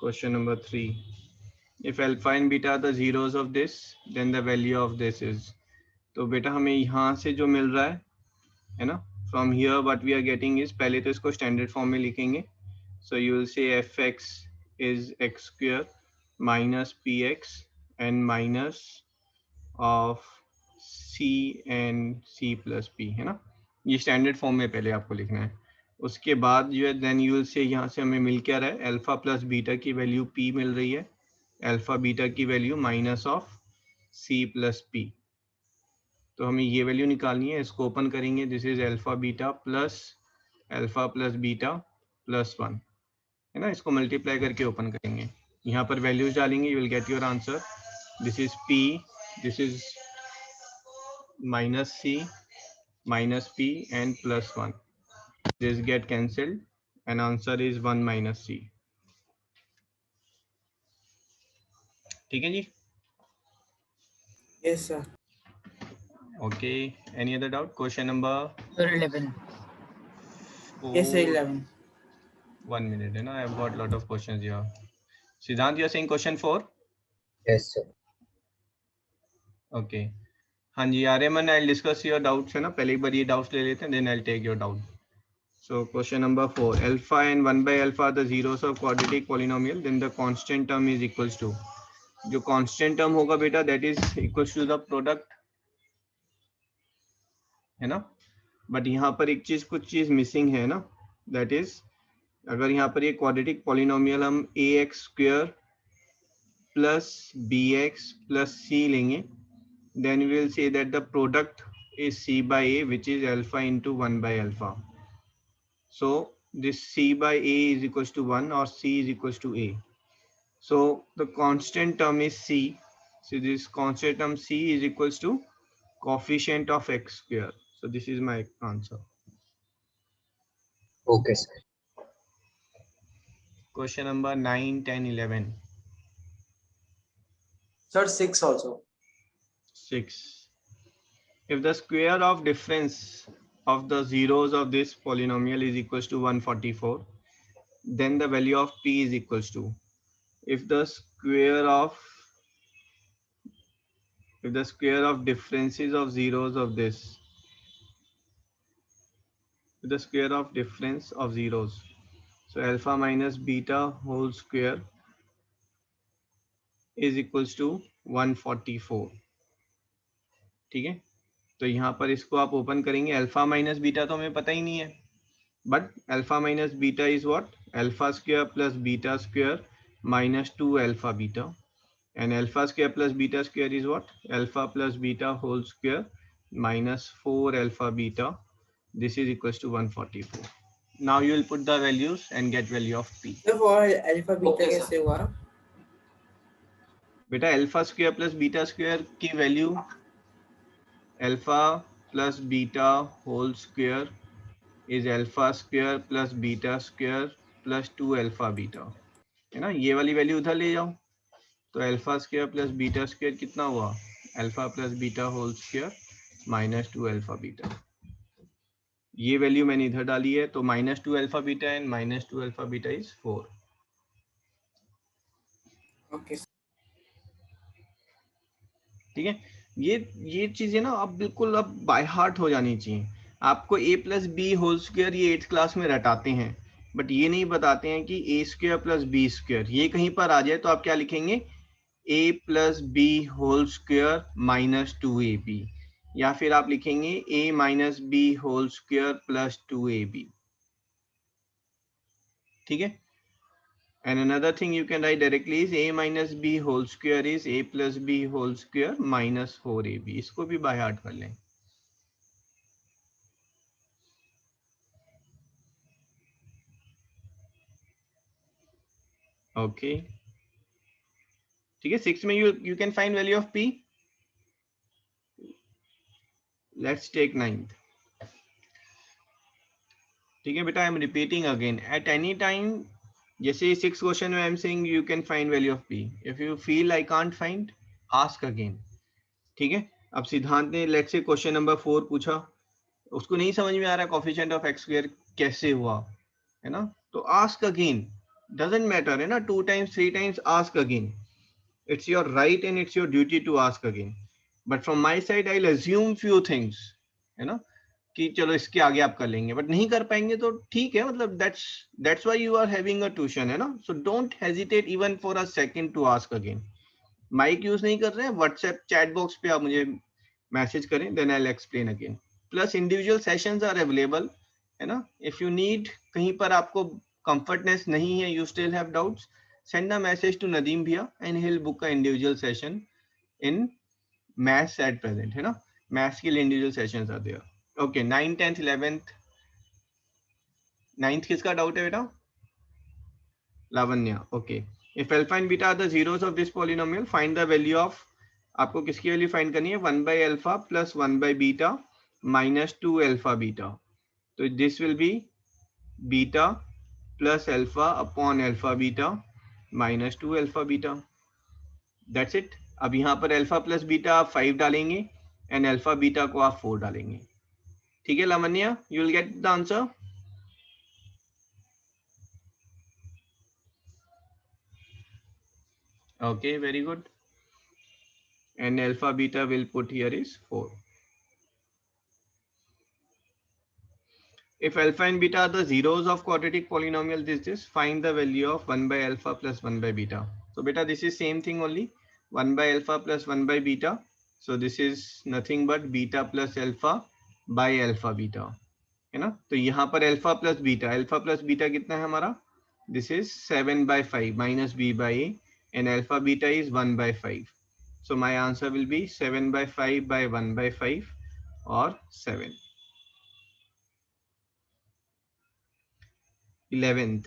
Question number 3. If alpha and beta are the zeros of this, then the value of this is. तो बेटा हमें यहाँ से जो मिल रहा है ना, from here what we are getting is, पहले तो इसको स्टैंडर्ड फॉर्म में लिखेंगे. So you will say fx is x square minus px and minus of c and c plus p, है ना. ये स्टैंडर्ड फॉर्म में पहले आपको लिखना है. उसके बाद जो है देन यू विल से यहाँ से हमें मिल क्या रहा है, अल्फा प्लस बीटा की वैल्यू p मिल रही है, अल्फा बीटा की value minus of c plus p. तो हमें ये वैल्यू निकालनी है. इसको ओपन करेंगे. This is alpha plus beta plus 1, है ना. इसको मल्टीप्लाई करके ओपन करेंगे. यहाँ पर वैल्यूज डालेंगे. You will get your answer. This is p, this is minus c minus p and plus 1. This get cancelled and answer is 1 minus c. ठीक है जी. Yes, sir. Okay, any other doubt? Question number 11. Yes, sir, 11. 1 minute, है ना. I have got lot of questions here. Siddhant, you are saying question 4? Yes, sir. Okay. हाँ जी Aryaman, I'll discuss your doubts, है ना. पहले एक बार ये doubts ले लेते हैं, then I'll take your doubt. So question number 4. Alpha and 1 by alpha are the zeros of quadratic polynomial. Then the constant term is equals to. जो constant term होगा बेटा that is equals to the product, है ना. But यहाँ पर एक चीज कुछ चीज मिसिंग है ना. that is अगर यहाँ पर ये quadratic polynomial हम ax square plus bx plus c लेंगे, then we will say that the product is c by a, which is alpha into 1 by alpha. So this c by a is equals to 1 or c is equals to a. So the constant term is c. So this constant term c is equals to coefficient of x square. So this is my answer. Okay, sir. Question number 9, 10, 11. Sir, 6 also. 6. If the square of difference of the zeros of this polynomial is equals to 144, then the value of p is equals to. If the square of differences of zeros of this, the square of difference of zeros, so alpha minus beta whole square is equals to 144. ठीक है. तो यहाँ पर इसको आप open करेंगे. Alpha minus beta तो हमें पता ही नहीं है, but alpha minus beta is what, alpha square plus beta square minus 2 alpha beta, and alpha square plus beta square is what, alpha plus beta whole square minus 4 alpha beta. This is equals to 144. Now you will put the values and get value of p. Sir, for alpha beta कैसे हुआ? बेटा alpha square plus beta square की value alpha plus beta whole square is alpha square plus beta square plus 2 alpha beta, है ना. ये वाली value उधर ले जाओ. तो alpha square plus beta square कितना हुआ, alpha plus beta whole square minus 2 alpha beta. ये वैल्यू मैंने इधर डाली है. तो minus 2 alpha beta and minus 2 alpha beta is 4. Okay. ठीक है. ये चीजें ना अब बिल्कुल अब बाय हार्ट हो जानी चाहिए. आपको a plus b whole square ये 8th क्लास में रटाते हैं, बट ये नहीं बताते हैं कि a square plus b square ये कहीं पर आ जाए तो आप क्या लिखेंगे, a plus b whole square minus 2ab, या फिर आप लिखेंगे a minus b whole square plus 2ab. ठीक है. And another thing you can write directly is a minus b whole square is a plus b whole square minus 4ab. इसको भी by heart कर लें. ओके. ठीक है. 6 में you can find value of p. Let's take 9th. ठीक है बेटा, I am repeating again. At any time जैसे 6 क्वेश्चन में I am saying you can find value of p. If you feel I can't find, ask again. ठीक है. अब सिद्धांत ने लेट्स से क्वेश्चन नंबर 4 पूछा, उसको नहीं समझ में आ रहा है कोएफिशिएंट ऑफ x स्क्वायर कैसे हुआ, है ना. तो आस्क अगेन. doesn't matter है ना, 2 times 3 times ask again, it's your right and it's your duty to ask again, but from my side I'll assume few things है ना, कि चलो इसके आगे आप कर लेंगे, बट नहीं कर पाएंगे तो ठीक है, मतलब that's why you are having a tuition है ना, so don't hesitate even for a second to ask again. Mic use नहीं कर रहे हैं, व्हाट्सएप चैट बॉक्स पे आप मुझे मैसेज करें, then I will explain again, plus individual sessions are available है ना, इफ यू नीड, कहीं पर आपको कंफर्टनेस नहीं है, you still have doubts, send a message to Nadeem Bhaiya and he'll book a individual session in maths at present है ना, maths के लिए individual sessions are there. Okay, 9th 10th 11th 9th किसका doubt है बेटा? Lavanya. Okay, if alpha and beta are the zeros of this polynomial, find the value of, आपको किसकी value find करनी है? 1 by alpha plus 1 by beta minus 2 alpha beta. तो this will be beta plus alpha upon alpha beta minus 2 alpha beta. That's it. अब यहाँ पर alpha plus beta आप 5 डालेंगे एंड अल्फा बीटा को आप 4 डालेंगे. ठीक है Lavanya, you will get the answer. Okay, very good. And alpha beta will put here is 4. If alpha and beta are the zeros of quadratic polynomial, this find the value of 1 by alpha plus 1 by beta. So beta, this is same thing only, 1 by alpha plus 1 by beta. So this is nothing but beta plus alpha by alpha beta है ना. तो यहाँ पर alpha plus beta कितना है हमारा? This is 7 by 5 minus b by a, and alpha beta is 1 by 5. So my answer will be 7 by 5 by 1 by 5 or 7. 11th,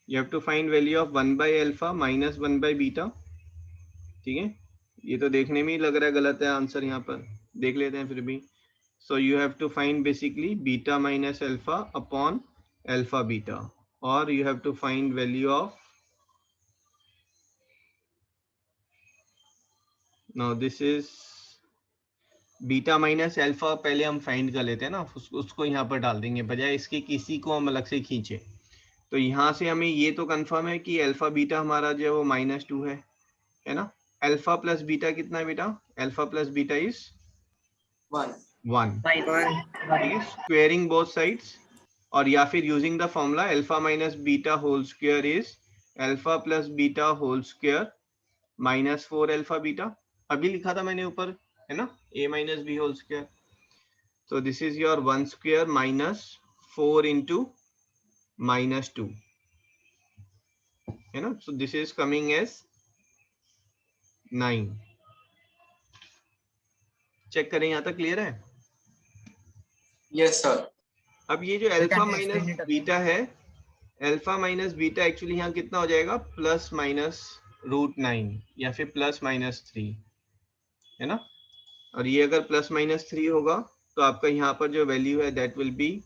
you have to find value of 1 by alpha minus 1 by beta. ठीक है, ये तो देखने में ही लग रहा है गलत है आंसर, यहाँ पर देख लेते हैं फिर भी. So you have to find basically beta minus alpha upon alpha beta, or you have to find value of, now this is beta minus alpha, पहले हम फाइंड कर लेते हैं ना, उसको यहाँ पर डाल देंगे बजाय इसके किसी को हम अलग से खींचे. तो यहाँ से हमें ये तो कंफर्म है कि अल्फा बीटा हमारा जो है वो -2 है ना. अल्फा प्लस बीटा कितना है बेटा? Alpha plus beta is 1. ठीक है, स्क्वेयरिंग बोथ साइड्स, और या फिर using the formula alpha minus beta whole square is alpha plus beta whole square -4 alpha beta. अभी लिखा था मैंने ऊपर है ना, a minus b whole square. So this is your 1 square minus 4 into -2 है ना. So this is coming as 9. Check करें, यहाँ तक क्लियर है? Yes sir. अब ये जो अल्फा माइनस बीटा है, अल्फा माइनस बीटा एक्चुअली यहाँ कितना हो जाएगा? +-√9 या फिर +-3 है ना. और ये अगर +-3 होगा तो आपका यहाँ पर जो वैल्यू है that will be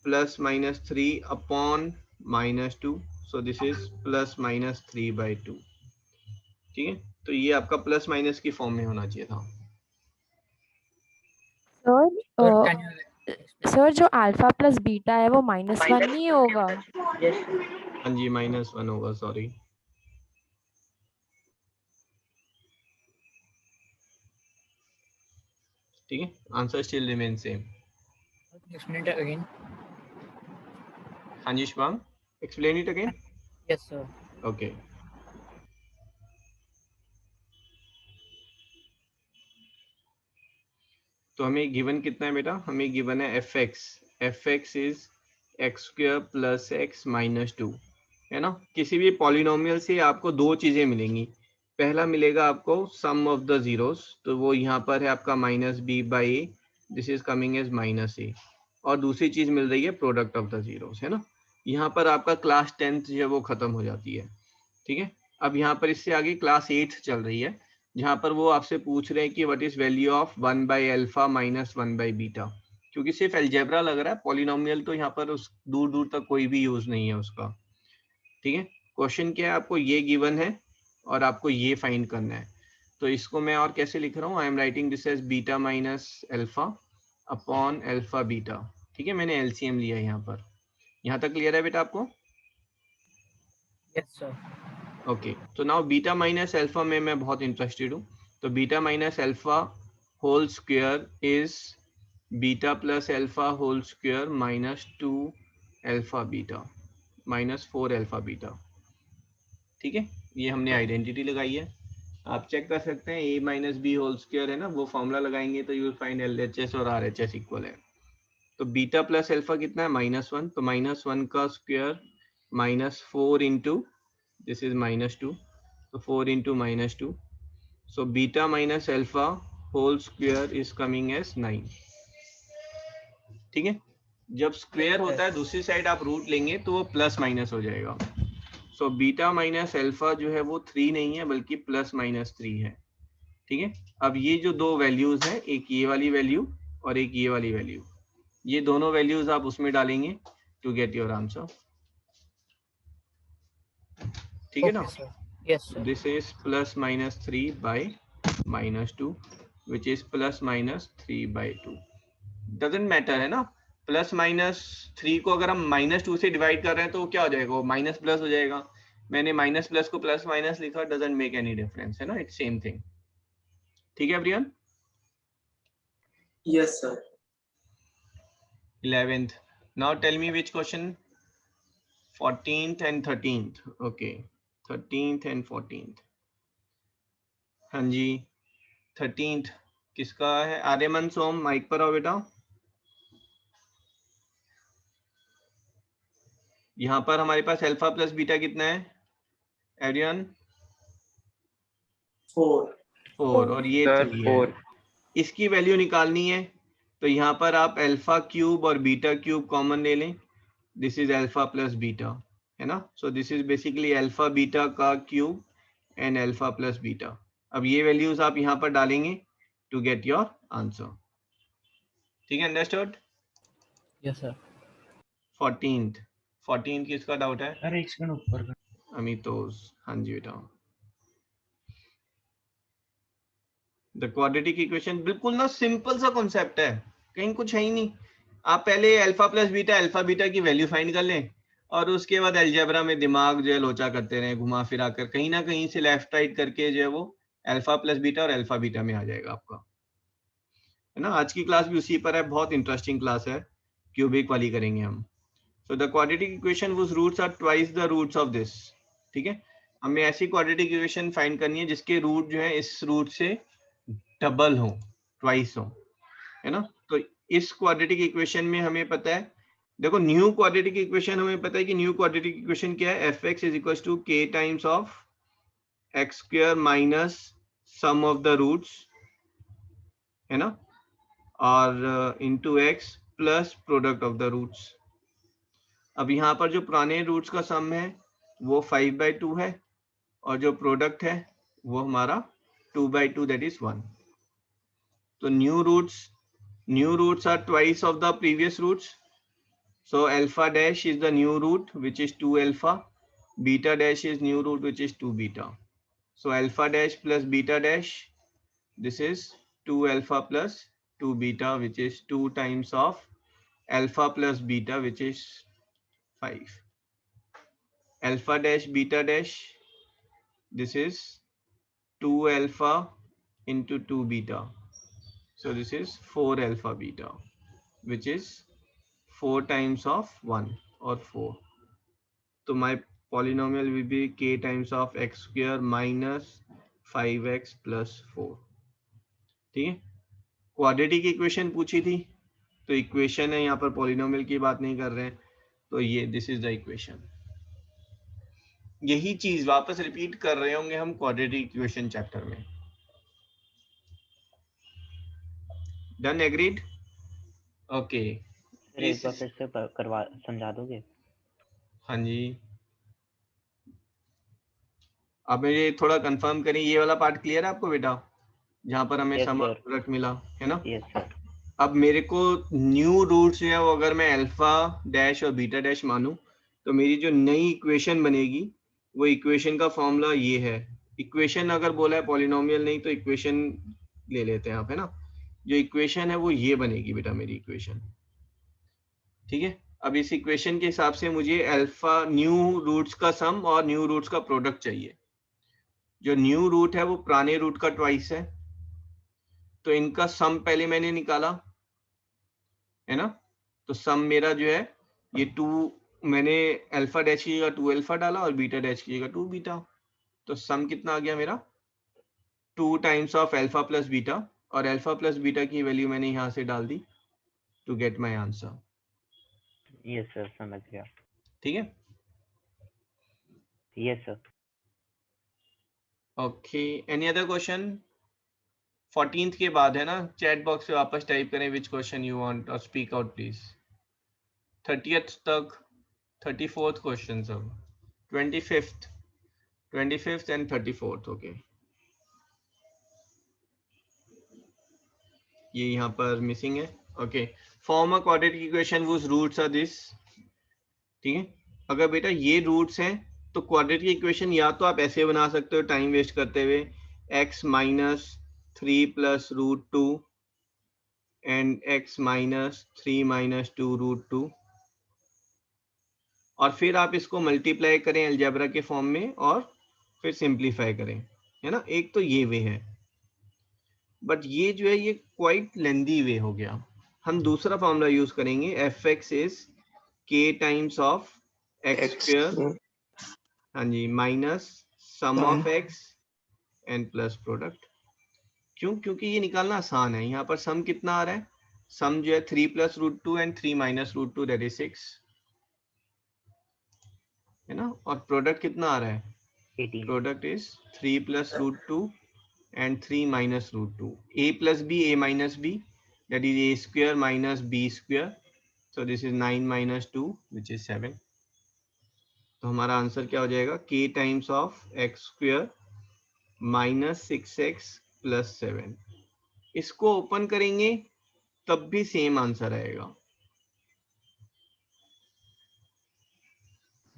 +-3 upon -2. So this is +-3/2. ठीक है, तो ये आपका प्लस माइनस की फॉर्म में होना चाहिए था. सर जो अल्फा प्लस बीटा है वो -1 नहीं होगा? हाँ जी, -1 होगा, सॉरी. ठीक है, answer still remain same. Explain it again. हाँ जी Shivang, explain it again. Yes sir. Okay, तो हमें गिवन कितना है बेटा? हमें गिवन है fx इज x² + x - 2 है ना. किसी भी पॉलिनोमियल से आपको दो चीजें मिलेंगी. पहला मिलेगा आपको सम ऑफ द जीरोस, तो वो यहाँ पर है आपका -b/a, this is coming as -a. और दूसरी चीज मिल रही है प्रोडक्ट ऑफ द जीरोस है ना. यहाँ पर आपका क्लास 10th जो है वो खत्म हो जाती है. ठीक है, अब यहाँ पर इससे आगे क्लास 8th चल रही है, जहाँ पर वो आपसे पूछ रहे हैं कि what is value of 1 by alpha minus 1 by beta. क्योंकि सिर्फ अलजेब्रा लग रहा है, पॉलिनोमियल तो यहाँ पर उस दूर तक कोई भी यूज नहीं है उसका. ठीक है, क्वेश्चन क्या है? आपको ये गिवन है और आपको ये फाइंड करना है. तो इसको मैं और कैसे लिख रहा हूँ? I am writing this as beta minus alpha upon alpha beta. ठीक है, मैंने एलसीएम लिया है यहाँ पर. यहाँ तक क्लियर है बेटा आपको? Yes, sir. ओके, तो नाउ बीटा माइनस अल्फा में मैं बहुत इंटरेस्टेड हूँ. तो beta minus alpha whole square is beta plus alpha whole square minus 2 alpha beta minus 4 alpha beta. ठीक है, ये हमने आइडेंटिटी लगाई है. आप चेक कर सकते हैं, ए माइनस बी होल स्क्वायर है ना, वो फॉर्मूला लगाएंगे तो यू विल फाइंड LHS और RHS इक्वल है. तो बीटा प्लस अल्फा कितना है, -1. तो -1 का स्क्वायर -4 इंटू दिस इज -2, तो 4 into -2. So beta minus alpha whole square is coming as 9. ठीक है, जब स्क्वायर होता है दूसरी साइड आप रूट लेंगे तो वो प्लस माइनस हो जाएगा. सो बीटा माइनस अल्फा जो है वो 3 नहीं है बल्कि +-3 है. ठीक है, अब ये जो दो वैल्यूज हैं, एक ये वाली वैल्यू और एक ये वाली वैल्यू, ये दोनों वैल्यूज आप उसमें डालेंगे टू गेट योर आंसर. ठीक है ना. Okay, sir. Yes, sir. This is +-3 by -2 which is +-3/2. Doesn't matter है ना. +-3 को अगर हम -2 से डिवाइड कर रहे हैं तो क्या हो जाएगा, वो माइनस प्लस हो जाएगा. मैंने माइनस प्लस को प्लस माइनस लिखा, डजेंट मेक एनी डिफरेंस, है ना, इट्स सेम थिंग. ठीक है everyone. Yes, sir. 11th. Now tell me which question. 14th and 13th. Okay, 13th and 14th. हाँ जी, 13th किसका है. आर्यमन सोम माइक पर आओ बेटा. यहाँ पर हमारे पास अल्फा प्लस बीटा कितना है एवरीवन. 4 और ये 3 है. इसकी वैल्यू निकालनी है तो यहाँ पर आप अल्फा क्यूब और बीटा क्यूब कॉमन ले लें. This is alpha plus beta, है ना. So this is basically alpha beta का cube and alpha plus beta. अब ये वैल्यूज आप यहाँ पर डालेंगे टू गेट योर आंसर. ठीक है, अंडरस्टूड. Yes, sir. 14th किसका डाउट है. अरे एक सेकंड ऊपर कर. अमितोष. हाँ जी बेटा. द क्वाड्रेटिक इक्वेशन बिल्कुल ना सिंपल सा कॉन्सेप्ट है, कहीं कुछ है ही नहीं. आप पहले अल्फा बीटा की वैल्यू फाइंड कर लें और उसके बाद अलजेब्रा में दिमाग जो है लोचा करते रहे, घुमा फिरा कर कहीं ना कहीं से लेफ्ट राइट करके जो है वो अल्फा प्लस बीटा और अल्फा बीटा में आ जाएगा आपका, है ना. आज की क्लास भी उसी पर है, बहुत इंटरेस्टिंग क्लास है, क्यूबिक वाली करेंगे हम. So the quadratic equation whose roots are twice the roots of this. ठीक है, हमें ऐसी क्वाड्रेटिक इक्वेशन फाइंड करनी है जिसके रूट जो है इस रूट से डबल हो, ट्वाइस हो, है ना. तो इस क्वाड्रेटिक इक्वेशन में हमें पता है, देखो न्यू क्वाड्रेटिक इक्वेशन हमें पता है कि न्यू क्वाड्रेटिक इक्वेशन क्या है, fx is equal to k times of x square minus sum of the roots, है ना, और into x plus product of the roots. अब यहाँ पर जो पुराने रूट्स का सम है वो 5/2 है और जो प्रोडक्ट है वो हमारा 2/2 दैट इज 1. तो new roots are twice of the previous roots. So alpha dash is the new root which is 2 alpha, beta dash is new root which is 2 beta. So alpha dash plus beta dash, this is 2 alpha plus 2 beta which is 2 times of alpha plus beta which is 5. Alpha dash beta dash, this is 2 alpha into 2 beta. So this is 4 alpha beta which is 4 times of 1 or 4. So my polynomial will be k times of x square minus 5x plus 4. ठीक है, quadratic equation पूछी थी तो equation है, यहाँ पर polynomial की बात नहीं कर रहे हैं. तो ये दिस इज द इक्वेशन. यही चीज वापस रिपीट कर रहे होंगे हम क्वाड्रेटिक इक्वेशन चैप्टर में. Done, agreed. ओके, एक बार फिर से करवा समझा दोगे. हाँ जी. अब मुझे थोड़ा कंफर्म करें, ये वाला पार्ट क्लियर है आपको बेटा, जहाँ पर हमें सम और प्रोडक्ट मिला, है ना. Yes sir. अब मेरे को न्यू रूट्स जो है वो अगर मैं अल्फा डैश और बीटा डैश मानूं तो मेरी जो नई इक्वेशन बनेगी वो इक्वेशन का फॉर्मूला ये है. इक्वेशन अगर बोला है पॉलिनोमियल नहीं तो इक्वेशन ले लेते हैं आप, है ना. जो इक्वेशन है वो ये बनेगी बेटा मेरी इक्वेशन. ठीक है, अब इस इक्वेशन के हिसाब से मुझे अल्फा न्यू रूट्स का सम और न्यू रूट्स का प्रोडक्ट चाहिए। जो न्यू रूट है वो पुराने रूट का ट्वाइस है, तो इनका सम पहले मैंने निकाला है ना। तो सम मेरा जो है ये 2, मैंने अल्फा डैश की जगह 2 अल्फा डाला और बीटा डैश की जगह 2 बीटा, तो सम कितना आ गया मेरा 2 times of alpha plus beta, और अल्फा प्लस बीटा की वैल्यू मैंने यहाँ से डाल दी to get my answer. Yes sir, समझ गया। ठीक है, yes sir. Okay, any other question? 14th के बाद है ना, चैट बॉक्स पे वापस टाइप करें विच क्वेश्चन यू वांट और स्पीक आउट प्लीज। 30th तक 34th क्वेश्चन, अब 25th एंड 34th। ओके, ये यहाँ पर मिसिंग है। Okay, form a quadratic equation whose roots are this. ठीक है, अगर बेटा ये रूट्स हैं तो क्वाड्रेटिक इक्वेशन या तो आप ऐसे बना सकते हो टाइम वेस्ट करते हुए, x minus 3 plus root 2 and x minus 3 minus 2 root 2, और फिर आप इसको मल्टीप्लाई करें अलजेब्रा के फॉर्म में और फिर सिंप्लीफाई करें, है ना। एक तो ये वे है, बट ये जो है ये क्वाइट लेंदी वे हो गया। हम दूसरा फॉर्मूला यूज करेंगे, f x is k times of x square, हाँ जी, minus sum of x and plus product. क्यों? क्योंकि ये निकालना आसान है। यहाँ पर सम कितना आ रहा है, सम जो है 3 plus root 2 and 3 minus root 2 that is 6, है ना। और प्रोडक्ट कितना आ रहा है, 18। Product is 3 plus root 2 and 3 minus root 2, a plus b, a minus b, that is a square minus b square, so this is 9 minus 2 which is 7। तो हमारा answer क्या हो जाएगा, k times of x square minus 6x plus 7। इसको open करेंगे तब भी same answer आएगा।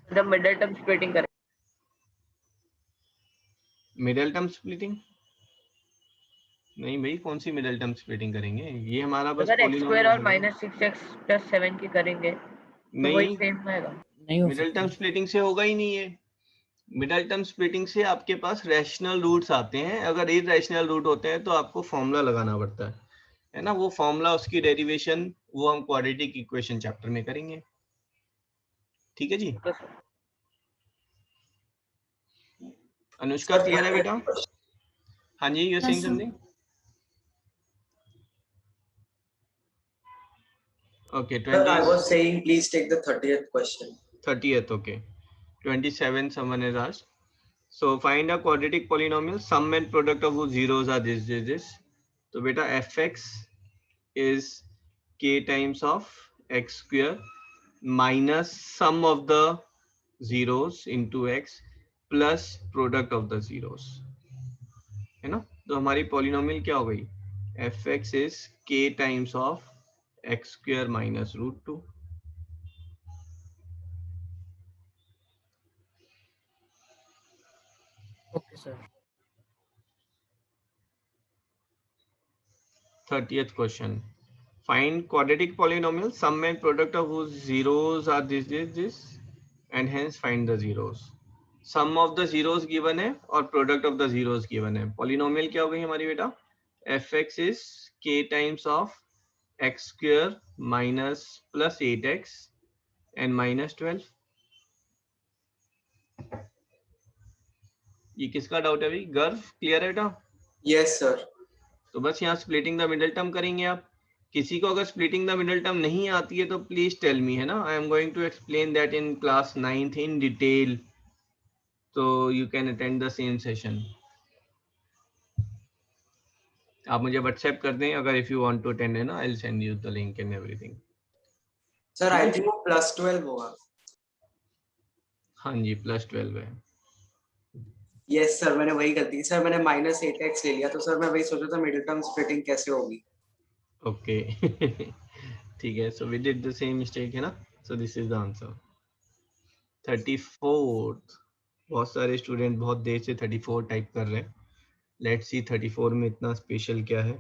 जब मिडिल टर्म स्प्लिटिंग करें, मिडिल टर्म स्प्लिटिंग नहीं भाई, कौन सी मिडिल टर्म स्प्लिटिंग करेंगे, ये हमारा बस अगर एक्स स्क्वायर पॉलिनोमियल और है। माइनस 6x प्लस 7 की करेंगे तो वही नहीं, सेम आएगा। नहीं हो मिडिल टर्म सकता। स्प्लिटिंग से होगा ही नहीं है। मिडिल टर्म स्प्लिटिंग से आपके पास रैशनल रूट्स आते हैं, अगर इरैशनल रूट होते हैं तो आपको फॉर्मूला लगाना पड़ता है ना। वो फॉर्मूला, उसकी डेरिवेशन वो हम क्वाड्रेटिक इक्वेशन चैप्टर में करेंगे। ठीक है जी, अनुष्का क्लियर है बेटा? हाँ जी, you are saying something? Okay, Sir, I was saying please take the 30th question. 30th, okay. 27 someone has asked. So find a quadratic polynomial, sum and product of whose zeros are this. So beta fx is k times of x square minus sum of the zeros into x plus product of the zeros, है ना। तो हमारी polynomial क्या हो गई, fx is k times of x square minus root 2। Okay sir. 30th question, find quadratic polynomial, sum and product of whose zeros are this, and hence find the zeros। sum of the zeros given है और product of the zeros given है। polynomial क्या हो गई हमारी बेटा, fx is k times of x square minus plus 8x and minus 12। ये किसका डाउट है भाई, गर्व क्लियर है बेटा? Yes, sir. तो बस यहाँ स्प्लिटिंग द मिडिल टर्म करेंगे आप। किसी को अगर स्प्लिटिंग द मिडिल टर्म नहीं आती है तो प्लीज टेल मी, है ना। I am going to explain that in class 9th in detail, तो you can attend the same session. आप मुझे व्हाट्सएप कर दें अगर if you want to attend, है ना। I will send you the link and everything. Sir, I think वो +12 होगा। हाँ जी, +12 है। Yes, sir, मैंने वही गलती की सर, मैंने -8x ले लिया, तो सर मैं वही सोच रहा था मिडिल टर्म स्प्लिटिंग कैसे होगी। ओके ठीक है, so we did the same mistake, है ना। So this is the answer 34th। बहुत सारे स्टूडेंट बहुत देर से 34 टाइप कर रहे हैं। लेट्स सी 34 में इतना स्पेशल क्या है।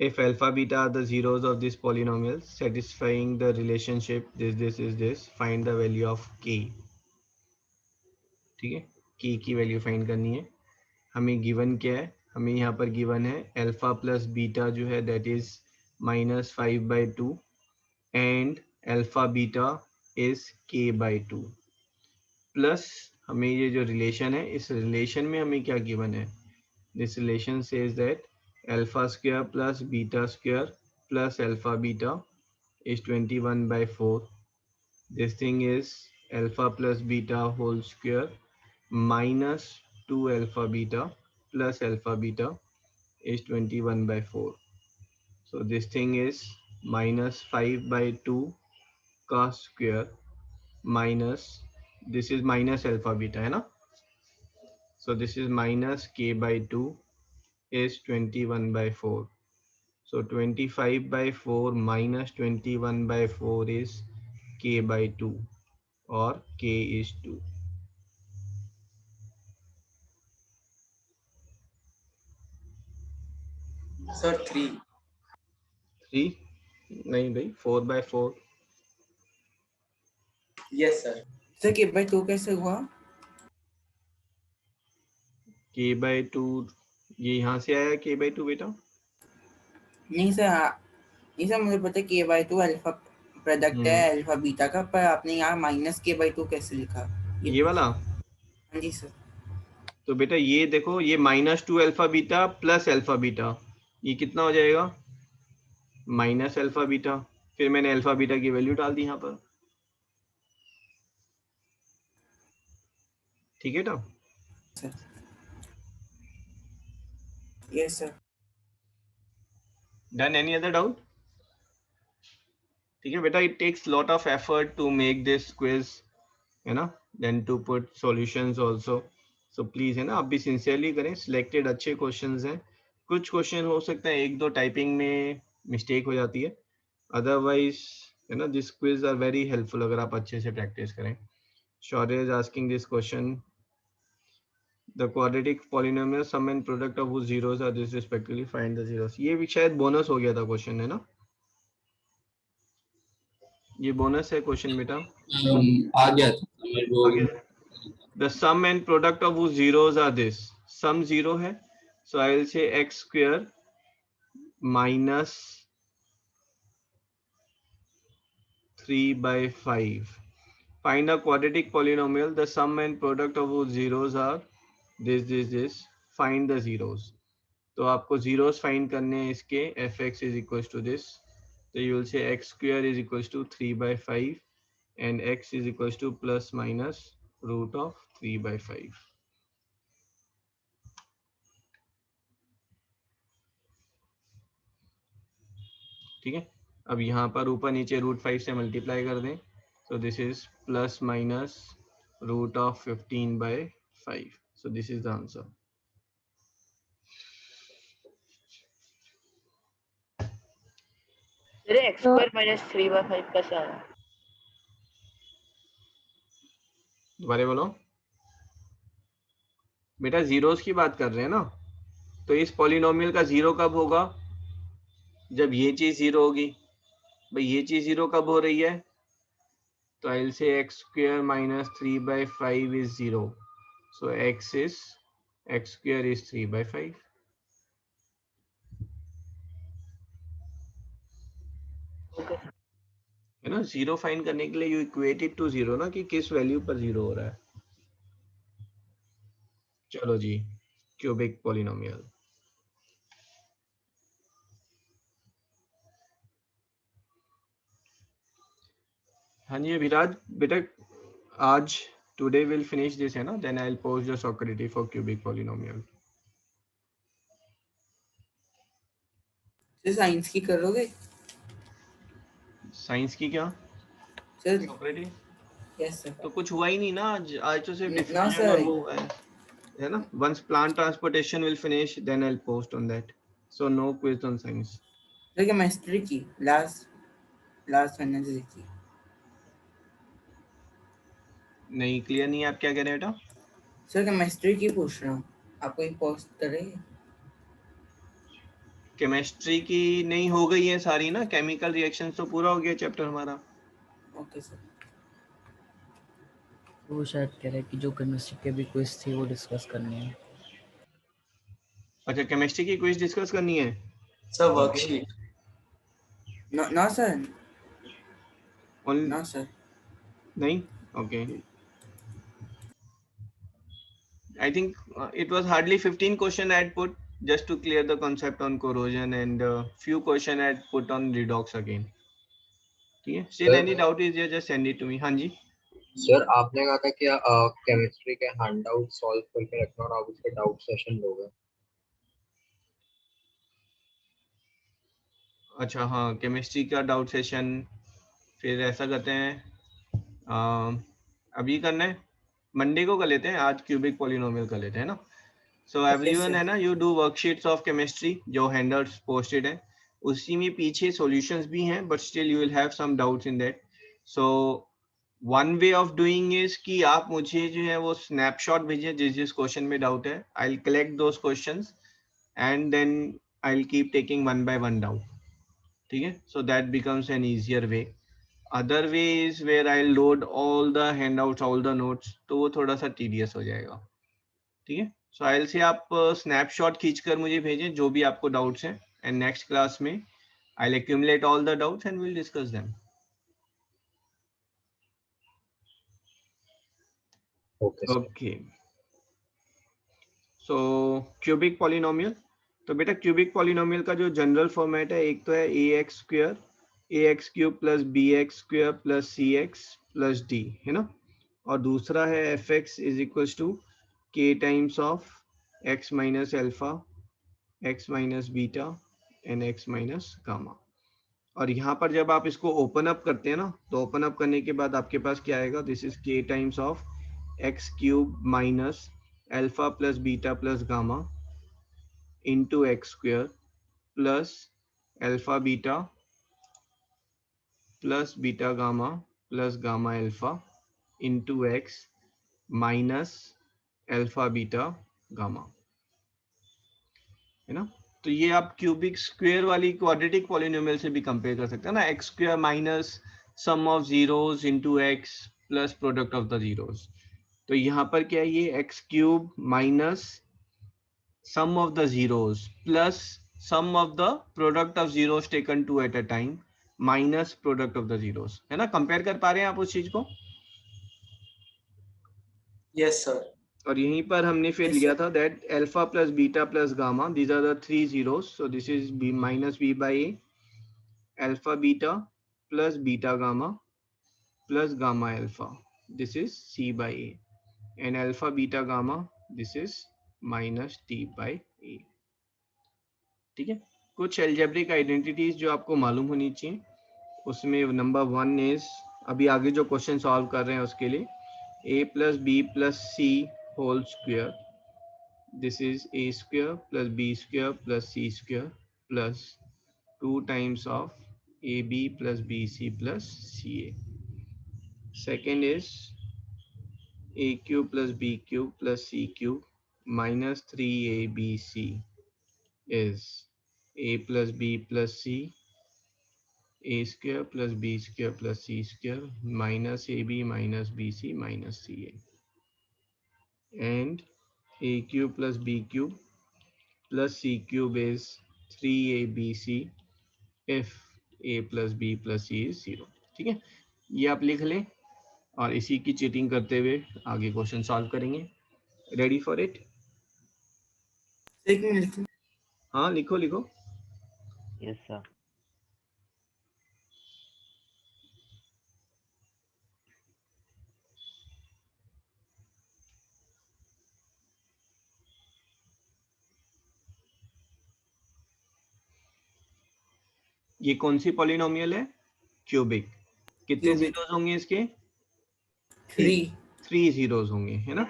if alpha beta are the zeros of this polynomial satisfying the relationship this is this, find the value of k. ठीक है, k की वैल्यू फाइंड करनी है. हमें गिवन क्या है, हमें यहाँ पर गिवन है अल्फा प्लस बीटा जो है that is -5/2 and alpha beta is k/2 plus हमें ये जो रिलेशन है इस रिलेशन में हमें क्या गिवन है, this relation says that alpha square plus beta square plus alpha beta is 21/4. This thing is alpha plus beta whole square minus 2 alpha beta plus alpha beta is 21/4. So this thing is minus 5/2 cos square minus, this is minus alpha beta है ना, so this is minus k/2 is 21/4. So 25/4 minus 21/4 is k/2 or k is 2. Sir 3. 3 नहीं भाई 4/4. Yes sir. Sir k/2 कैसे हुआ? k/2 ये यहाँ से आया k/2 बेटा. नहीं सर, नहीं सर मुझे पता है k/2 अल्फा प्रोडक्ट है अल्फा बीटा का, पर आपने यहाँ माइनस k/2 कैसे लिखा? ये वाला. हाँ जी सर. तो बेटा ये देखो, ये -2 alpha beta plus alpha beta, ये कितना हो जाएगा, माइनस अल्फा बीटा. फिर मैंने अल्फा बीटा की वैल्यू डाल दी यहाँ पर. ठीक है ना. Yes sir. Done? Any other doubt? ठीक है बेटा, it takes lot of effort to make this quiz, है ना, then to put solutions also. So please है ना, आप भी sincerely करें. Selected अच्छे questions हैं. कुछ क्वेश्चन हो सकता है एक दो टाइपिंग में मिस्टेक हो जाती है, अदरवाइज है ना this quiz are very helpful अगर आप अच्छे से प्रैक्टिस करें. Shaurya is asking this question, the quadratic polynomial sum and product of whose zeros are this respectively, find the zeros. ये भी शायद बोनस हो गया था क्वेश्चन, है ना, ये बोनस है क्वेश्चन बेटा. आ गया था. The sum and product of whose zeros are this. Sum 0 है, so I will say x square minus 3/5. Find a quadratic polynomial. The sum and product of whose zeros are this. Find the zeros. तो आपको zeros find करने हैं इसके. fx is equals to this. So you will say x square is equals to 3/5 and x is equals to plus minus root of 3/5. ठीक है, अब यहाँ पर ऊपर नीचे √5 से मल्टीप्लाई कर दें, so this is plus minus root of 15/5. So this is the answer. अरे x² minus 3/5 कैसे आया? दोबारा बोलो बेटा, जीरोस की बात कर रहे हैं ना, तो इस पॉलिनोमियल का जीरो कब होगा, जब ये चीज जीरो होगी. भाई ये चीज जीरो कब हो रही है, तो I will say x² minus 3/5 is 0. So x² is 3/5. है ना, जीरो फाइंड करने के लिए you equate it to zero ना, कि किस वैल्यू पर जीरो हो रहा है. चलो जी, क्यूबिक पॉलिनोमियल. हाँ जी अभिराज बेटा, आज टुडे विल फिनिश दिस है ना, then I will post the society for cubic polynomial. Sir science की करोगे? साइंस की क्या सर सॉक्रेटी? Yes sir. तो कुछ हुआ ही नहीं ना आज, आज तो सिर्फ ना डिफिनेशन सर. और वो है ना. Once plant transportation will finish then I will post on that. So no quiz on science. Sir chemistry की लास्ट वेडनेसडे की. नहीं क्लियर नहीं है, आप क्या कह रहे हैं बेटा? सर केमिस्ट्री की पूछ रहा हूँ, आप कोई पोस्ट करेंगे? केमिस्ट्री की नहीं हो गई है सारी ना, केमिकल रिएक्शंस तो पूरा हो गया चैप्टर हमारा। Okay sir. वो शायद कह रहे हैं कि जो केमिस्ट्री के भी क्विज थी वो डिस्कस करनी है। अच्छा, केमिस्ट्री की क्विज डिस्कस करनी है सर वर्कशीट। ना सर, Only- ना सर। नहीं, okay. I think it was hardly 15 question I had put just to clear the concept on corrosion, and few question I had put on redox again. ठीक है, still any doubt is there, just send it to me. हाँ जी sir आपने कहा था कि chemistry के handout solve करके रखना और आप उसके डाउट सेशन लोगे। अच्छा हाँ, केमिस्ट्री का डाउट सेशन फिर ऐसा करते हैं, अभी करना है, मंडे को कर लेते हैं, आज क्यूबिक पॉलिनोमियल कर लेते हैं ना। सो एवरीवन है ना, you do worksheets of chemistry जो हैंडआउट्स पोस्टेड है, उसी में पीछे सॉल्यूशंस भी हैं, but still you will have some doubts in that. So one way of doing is कि आप मुझे जो है वो स्नैपशॉट भेजिए जिस जिस क्वेश्चन में डाउट है, I will collect those questions and then I will keep taking one by one doubt. ठीक है, so that becomes an easier way. Other way is where I load all the handouts, all the notes, तो वो थोड़ा सा tedious हो जाएगा। ठीक है, सो आई विल से आप स्नैपशॉट खींचकर मुझे भेजें जो भी आपको डाउट्स हैं, एंड नेक्स्ट क्लास में I will accumulate all the doubts and will discuss them. Okay, so cubic polynomial, तो बेटा क्यूबिक पॉलिनोमियल का जो जनरल फॉर्मेट है, एक तो है a x square ax cube plus b x square plus c x plus d, है ना, और दूसरा है f x is equals to k times of x minus alpha, x minus beta and x minus gamma. और यहाँ पर जब आप इसको ओपन अप करते हैं ना, तो ओपन अप करने के बाद आपके पास क्या आएगा, this is k times of x cube minus alpha plus beta plus gamma into x square plus alpha beta plus beta gamma plus gamma alpha into x minus alpha beta gamma, है ना। तो ये आप cubic square वाली quadratic polynomial से भी compare कर सकते हैं ना, x square minus sum of zeros into x plus product of the zeros. तो यहाँ पर क्या है, ये x cube minus sum of the zeros plus sum of the product of zeros taken two at a time minus product of the zeros, है ना। Compare कर पा रहे हैं आप उस चीज को? Yes sir. और यहीं पर हमने फिर लिया था that alpha plus beta plus gamma, these are the three zeros, so this is b minus B by a, alpha beta plus beta gamma plus gamma alpha, this is c by a, and alpha beta gamma this is minus t by a. ठीक है, कुछ algebraic identities जो आपको मालूम होनी चाहिए, उसमें number one is, अभी आगे जो क्वेश्चन सॉल्व कर रहे हैं उसके लिए, a plus b plus c whole square, this is a square plus b square plus c square plus 2 times of ab plus bc plus ca। Second is a cube plus b cube plus c cube minus 3abc is a plus b plus c, a square plus b square plus c square minus ab minus bc minus ca, and a cube plus b cube plus c cube is 3abc if a plus b plus c is 0। ठीक है, ये आप लिख लें और इसी की cheating करते हुए आगे क्वेश्चन सॉल्व करेंगे। Ready for it? एक मिनट। हाँ लिखो लिखो। Yes sir. ये कौन सी पॉलिनोमियल है? क्यूबिक। कितने Cubic। जीरोस होंगे इसके? 3 जीरोस होंगे, है ना।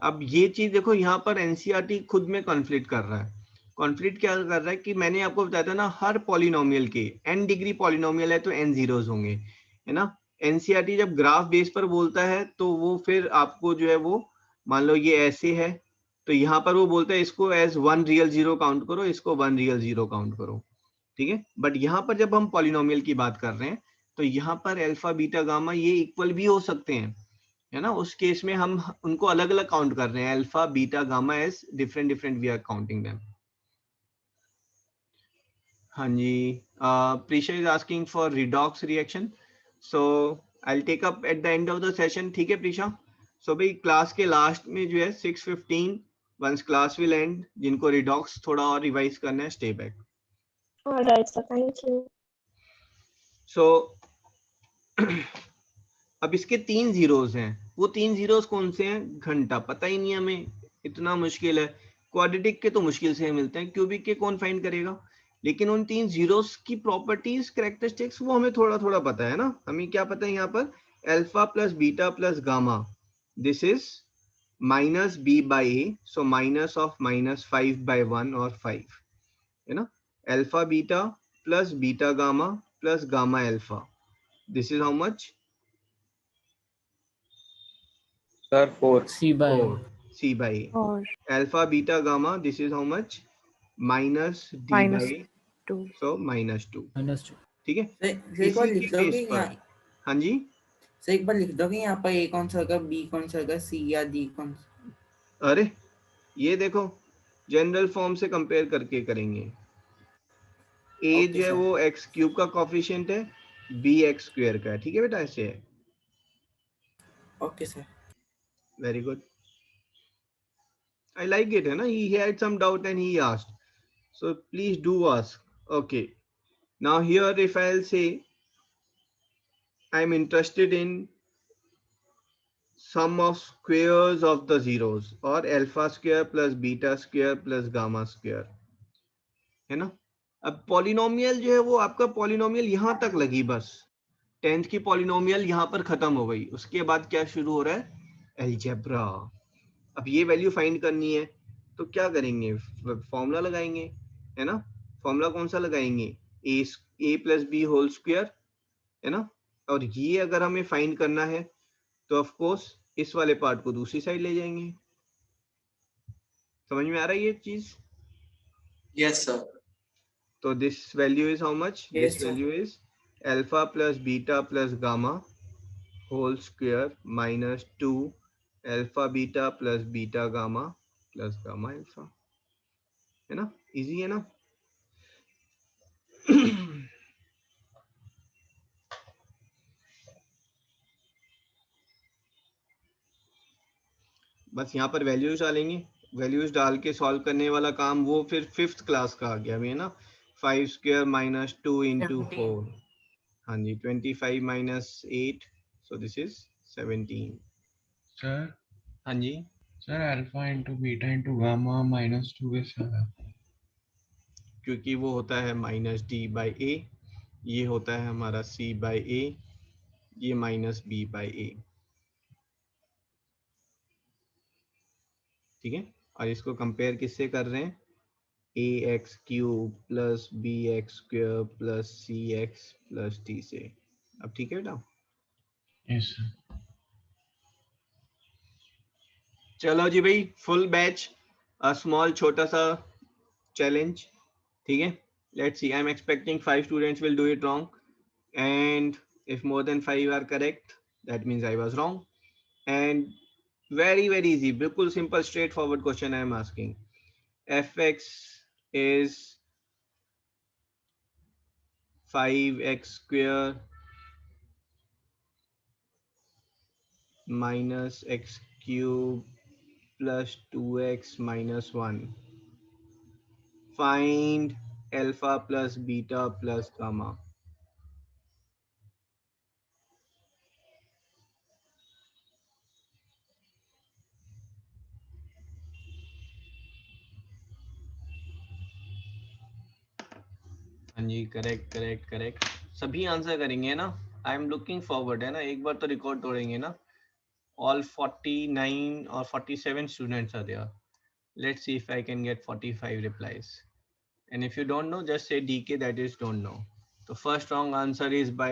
अब ये चीज देखो, यहाँ पर एनसीईआरटी खुद में कॉन्फ्लिक्ट कर रहा है। कॉन्फ्लिक्ट क्या कर रहा है कि मैंने आपको बताया था ना, हर पॉलिनोमियल के n डिग्री पॉलिनोमियल है तो n जीरोस होंगे, है ना। एनसीईआरटी जब ग्राफ बेस पर बोलता है तो वो फिर आपको जो है वो, मान लो ये ऐसे है, तो यहाँ पर वो बोलता है इसको एज 1 रियल जीरो काउंट करो, इसको 1 रियल जीरो काउंट करो, ठीक है। बट यहाँ पर जब हम पॉलिनोमियल की बात कर रहे हैं तो यहाँ पर अल्फा बीटा गामा ये इक्वल भी हो सकते हैं, है ना। उस केस में हम उनको अलग अलग काउंट कर रहे हैं, alpha beta gamma as different different we are counting them. हाँ जी, Preesha is asking for redox reaction, so I will take up at the end of the session, ठीक है प्रीशा। सो भाई क्लास के लास्ट में जो है 6:15 वंस क्लास विल एंड, जिनको रिडॉक्स थोड़ा और रिवाइज करना है stay back. Alright, sir. Thank you. सो अब इसके 3 जीरोस हैं, वो 3 जीरोस कौन से हैं घंटा पता ही नहीं हमें, इतना मुश्किल है। क्वाड्रेटिक के तो मुश्किल से मिलते हैं, क्यूबिक के कौन फाइंड करेगा, लेकिन उन 3 जीरोस की प्रॉपर्टीज कैरेक्टरिस्टिक्स वो हमें थोड़ा थोड़ा पता है ना। हमें क्या पता है यहाँ पर alpha plus beta plus gamma, this is minus B by A, so minus of -5/1 और 5, है ना। Alpha beta plus beta gamma plus gamma alpha, this is how much Sir, 4. C by 4 C by A. और Alpha beta gamma, this is how much minus D minus by 2. so -2, -2. ठीक है। Sir एक बार इसी लिख के दोगे base पर, यहाँ, हाँ जी सर एक बार लिख दोगे यहाँ पर ए कौन सा होगा, बी कौन सा होगा, सी या डी कौन सा? अरे ये देखो जनरल फॉर्म से कंपेयर करके करेंगे। ए Okay, जो है sir. वो एक्स क्यूब का कॉफिशिएंट है, बी एक्स स्क्वायर का है, ठीक है बेटा, ऐसे है। Okay sir. Very good, I like it, है ना। He had some doubt and he asked, so please do ask. Okay, now here if I'll say I'm interested in sum of squares of the zeros or alpha square plus beta square plus gamma square, है ना। अब polynomial जो है वो आपका polynomial यहाँ तक लगी, बस 10th की पॉलिनोमियल यहाँ पर खत्म हो गई। उसके बाद क्या शुरू हो रहा है, अलजेब्रा। अब ये वैल्यू फाइंड करनी है तो क्या करेंगे, फॉर्मूला लगाएंगे, है ना। फॉर्मूला कौन सा लगाएंगे, ए प्लस बी होल स्क्वायर, है ना। और ये अगर हमें फाइंड करना है तो ऑफ कोर्स इस वाले पार्ट को दूसरी साइड ले जाएंगे। समझ में आ रहा है ये चीज? Yes sir. तो this value is how much, Yes, this sir. Value is alpha plus beta plus gamma whole square -2 alpha beta plus beta gamma plus gamma alpha, है ना। इजी है ना। बस यहाँ पर वैल्यूज डालेंगे, वैल्यूज डाल के सॉल्व करने वाला काम वो फिर 5th क्लास का आ गया अभी, है ना। 5 स्क्वायर -2 into 4, हाँ जी 25 -8, so this is 17। Sir, हाँ जी alpha into beta into gamma -2 कैसे आया? क्योंकि वो होता है -d/a, ये होता है हमारा c/a, ये -b/a, ठीक है। और इसको कंपेयर किससे कर रहे हैं, ax³ plus bx² plus cx plus d से। अब ठीक है बेटा। Yes, sir. चलो जी भाई, फुल बैच, अ स्मॉल छोटा सा चैलेंज, ठीक है। Let's see, I am expecting 5 students will do it wrong and if more than 5 are correct that means I was wrong. And very easy, बिल्कुल simple straightforward question I am asking. fx is 5x square minus x cube plus 2x minus 1. Find alpha plus beta plus gamma. हाँ जी, correct सभी answer करेंगे ना। I am looking forward, है ना। एक बार तो रिकॉर्ड तोड़ेंगे ना। All 49 or 47 students are there. Let's see if I can get 45 replies. And if you don't know, just say DK, that is don't know. The first wrong answer is by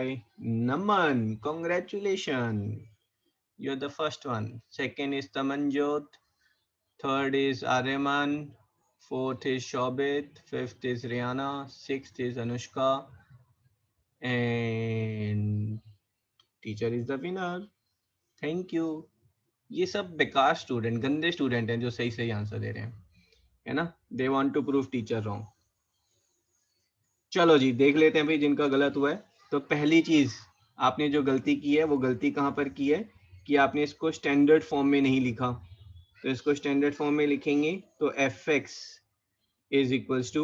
Naman. Congratulations. You're the first one. Second is Tamanjot. third is Aryaman, fourth is Shobit, fifth is Rihanna, sixth is Anushka, and teacher is the winner. Thank you. ये सब बेकार student, गंदे student हैं जो सही सही answer दे रहे हैं, है ना. They want to prove teacher wrong. चलो जी देख लेते हैं भाई जिनका गलत हुआ है. तो पहली चीज आपने जो गलती की है वो गलती कहाँ पर की है कि आपने इसको स्टैंडर्ड फॉर्म में नहीं लिखा. तो इसको स्टैंडर्ड फॉर्म में लिखेंगे तो fx is equals to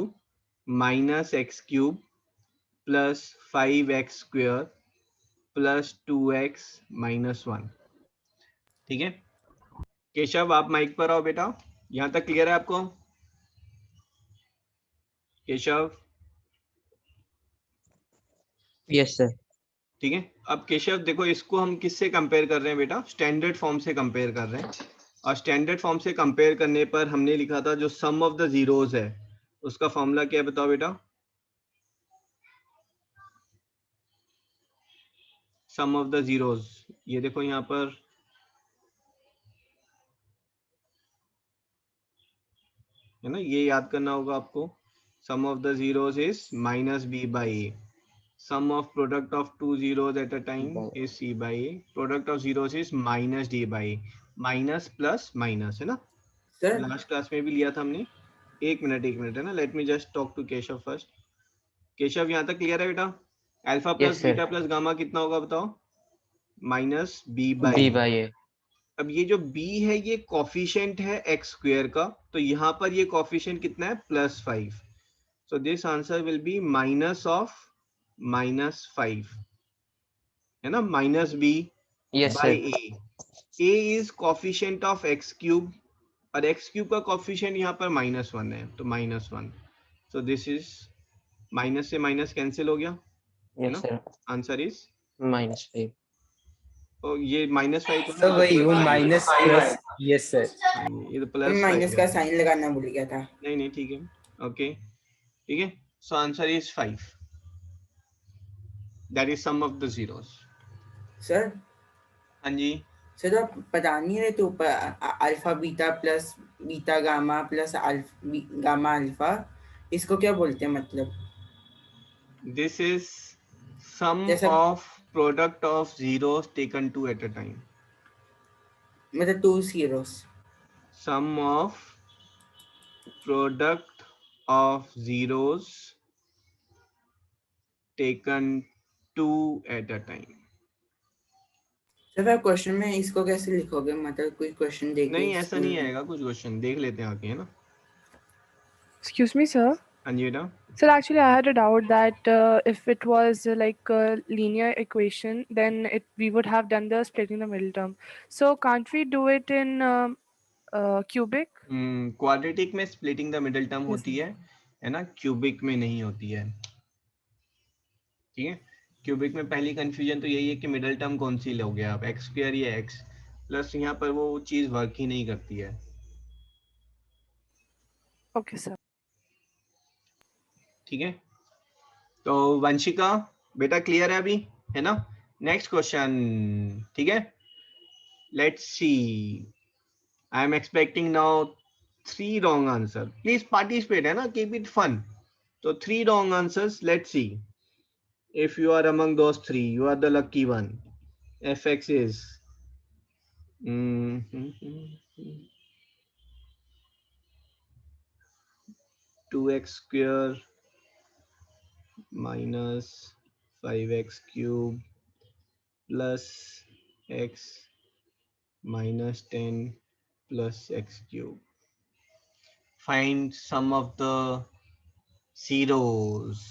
-x³ plus 5x square plus 2x - 1. ठीक है. केशव आप माइक पर आओ बेटा. यहाँ तक क्लियर है आपको? केशव. Yes sir. ठीक है. अब केशव देखो इसको हम किससे कंपेयर कर रहे हैं बेटा? स्टैंडर्ड फॉर्म से कंपेयर कर रहे हैं. और स्टैंडर्ड फॉर्म से कंपेयर करने पर हमने लिखा था जो सम ऑफ द जीरोस है उसका फॉर्मूला क्या है बताओ बेटा? सम ऑफ द जीरोस, ये देखो यहाँ पर है ना, ये याद करना होगा आपको. Sum of the zeros is -b/a. Sum of product of two zeros at a time is c/a. Product of zeros is -d/a. Minus plus minus है ना. सर लास्ट क्लास में भी लिया था हमने. एक मिनट है ना. Let me just talk to Keshav first. Keshav यहाँ तक क्लियर है बेटा? Alpha plus beta plus gamma कितना होगा बताओ? -b/a. अब ये जो b है ये कोफिशिएंट है x स्क्वायर का, तो यहाँ पर ये कोफिशिएंट कितना है? +5. So this answer will be minus of -5 है ना. -b by a. a is coefficient of x³ और x³ का कोफिशिएंट यहाँ पर -1 है तो -1. सो दिस इज माइनस से माइनस कैंसिल हो गया. Yes sir. Answer is -5. तो ये -5 तो वही वो माइनस प्लस. Yes sir. ये तो प्लस माइनस का साइन लगाना भूल गया था. नहीं ठीक है. ओके ठीक है. So answer is 5. That is sum of the zeros. Sir हाँ जी. सर आप पता नहीं रहे तो alpha beta plus beta gamma plus gamma alpha, इसको क्या बोलते हैं मतलब? This is sum of product of zeros taken two at a time. मतलब 2 zeros. Sum of product of zeros taken two at a time. Sir आप question में इसको कैसे लिखोगे? मतलब कोई क्वेश्चन देख नहीं ऐसा नहीं आएगा. कुछ क्वेश्चन देख लेते हैं आगे है ना. Excuse me, sir. हाँ जी बेटा. Sir, actually, I had a doubt that if it was like a linear equation, then we would have done the splitting the middle term. So can't we do it in cubic? Quadratic में splitting the middle term होती है ना. Cubic में नहीं होती है. ठीक है. क्यूबिक में पहली कंफ्यूजन तो यही है कि मिडिल टर्म कौन सी लोगे आप, एक्स स्क्वायर या एक्स प्लस. यहाँ पर वो चीज वर्क ही नहीं करती है. Okay sir. ठीक है. तो वंशिका बेटा क्लियर है अभी है ना. Next question. ठीक है. Let's see. I am expecting now 3 wrong answer. Please participate है ना. Keep it fun. तो 3 wrong answers. Let's see. If you are among those 3, you are the lucky one. fx is 2x square minus 5x cube plus x minus 10 plus x cube. Find sum of the zeros.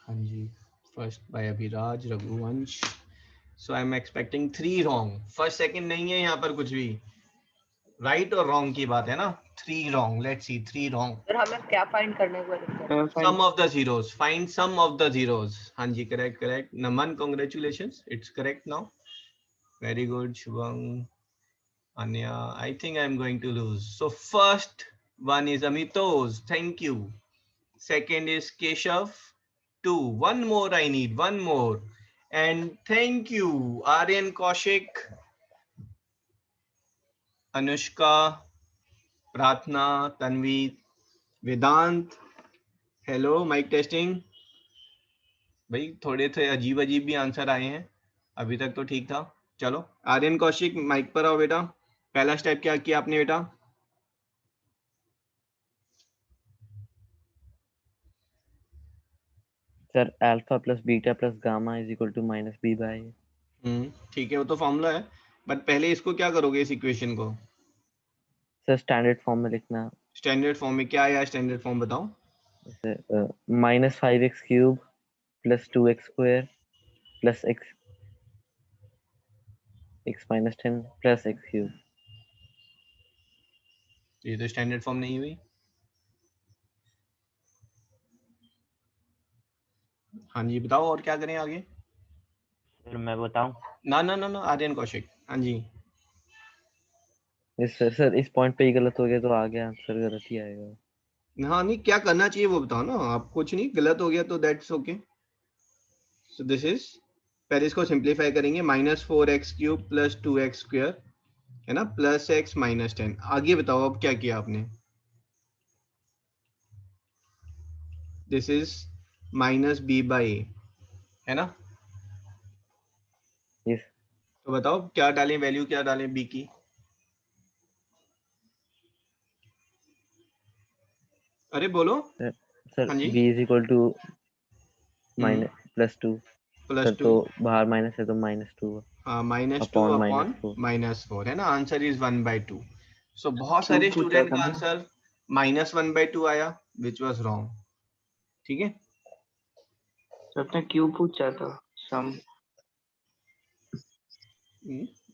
हाँ जी. First by Abhiraj Raghuvansh. So I am expecting 3 wrong. First second नहीं है यहाँ पर कुछ भी. Right और wrong की बात है ना. 3 wrong. Let's see. 3 wrong. Sir हमें क्या फाइंड करने को है? Sum of the zeros. Find sum of the zeros. हाँ जी correct. Naman congratulations. It's correct now. Very good Shubham. Anya, I think I'm going to lose. So first one is Amitosh. Thank you. second is Keshav, 2. One more I need, one more. And thank you, Aryan Kaushik, Anushka, Pratna, Tanvi, Vedant. Hello, mic testing. भाई थोड़े थे अजीब अजीब भी answer आए हैं, अभी तक तो ठीक था. चलो आर्यन कौशिक माइक पर आओ बेटा. पहला स्टेप क्या किया आपने बेटा? Sir alpha plus beta plus gamma is equal to minus B by. ठीक है, वो तो फॉर्मूला है, बट पहले इसको क्या करोगे इस इक्वेशन को? सर स्टैंडर्ड फॉर्म में लिखना. स्टैंडर्ड फॉर्म में क्या आया? स्टैंडर्ड फॉर्म बताओ. Minus 5x cube plus 2x square plus x minus 10 plus x cube. ये तो स्टैंडर्ड फॉर्म नहीं हुई. हाँ जी बताओ और क्या करें आगे? सर मैं बताऊं? ना ना ना ना आर्यन कौशिक. हाँ जी सर इस पॉइंट पे ही गलत हो गया तो आगे आंसर गलत ही आएगा. हाँ नहीं, क्या करना चाहिए वो बताओ ना. आप कुछ नहीं, गलत हो गया तो that's okay. So this is, पहले इसको सिंप्लीफाई करेंगे. -4x cube plus 2x square है ना, प्लस x माइनस 10. आगे बताओ अब क्या किया आपने? This is minus B by a है ना. यस. तो बताओ क्या डालें, वैल्यू क्या डालें b की? अरे बोलो. सर हाँ जी. b is equal to minus plus 2. Plus 2 तो बाहर माइनस है तो -2. हाँ -2 अपॉन -4 है ना. Answer is 1/2. सो बहुत सारे स्टूडेंट का आंसर -1/2 आया, विच वाज रॉन्ग. ठीक है. आपने क्यों पूछा था? सम.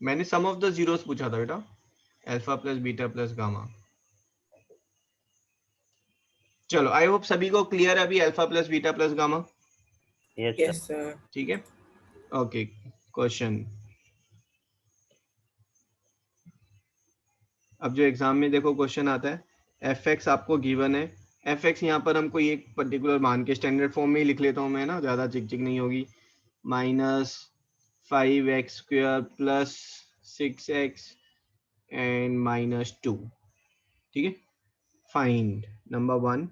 मैंने सम ऑफ द जीरोस पूछा था बेटा. Alpha plus beta plus gamma. चलो आई होप सभी को क्लियर है अभी alpha plus beta plus gamma. Yes sir. ठीक है. Okay question. अब जो एग्जाम में देखो क्वेश्चन आता है, fx आपको गिवन है. fx यहाँ पर हमको एक पर्टिकुलर मान के स्टैंडर्ड फॉर्म में ही लिख लेता हूँ मैं ना, ज्यादा चिक चिक नहीं होगी. -5x square plus 6x and -2. ठीक है. Find number 1.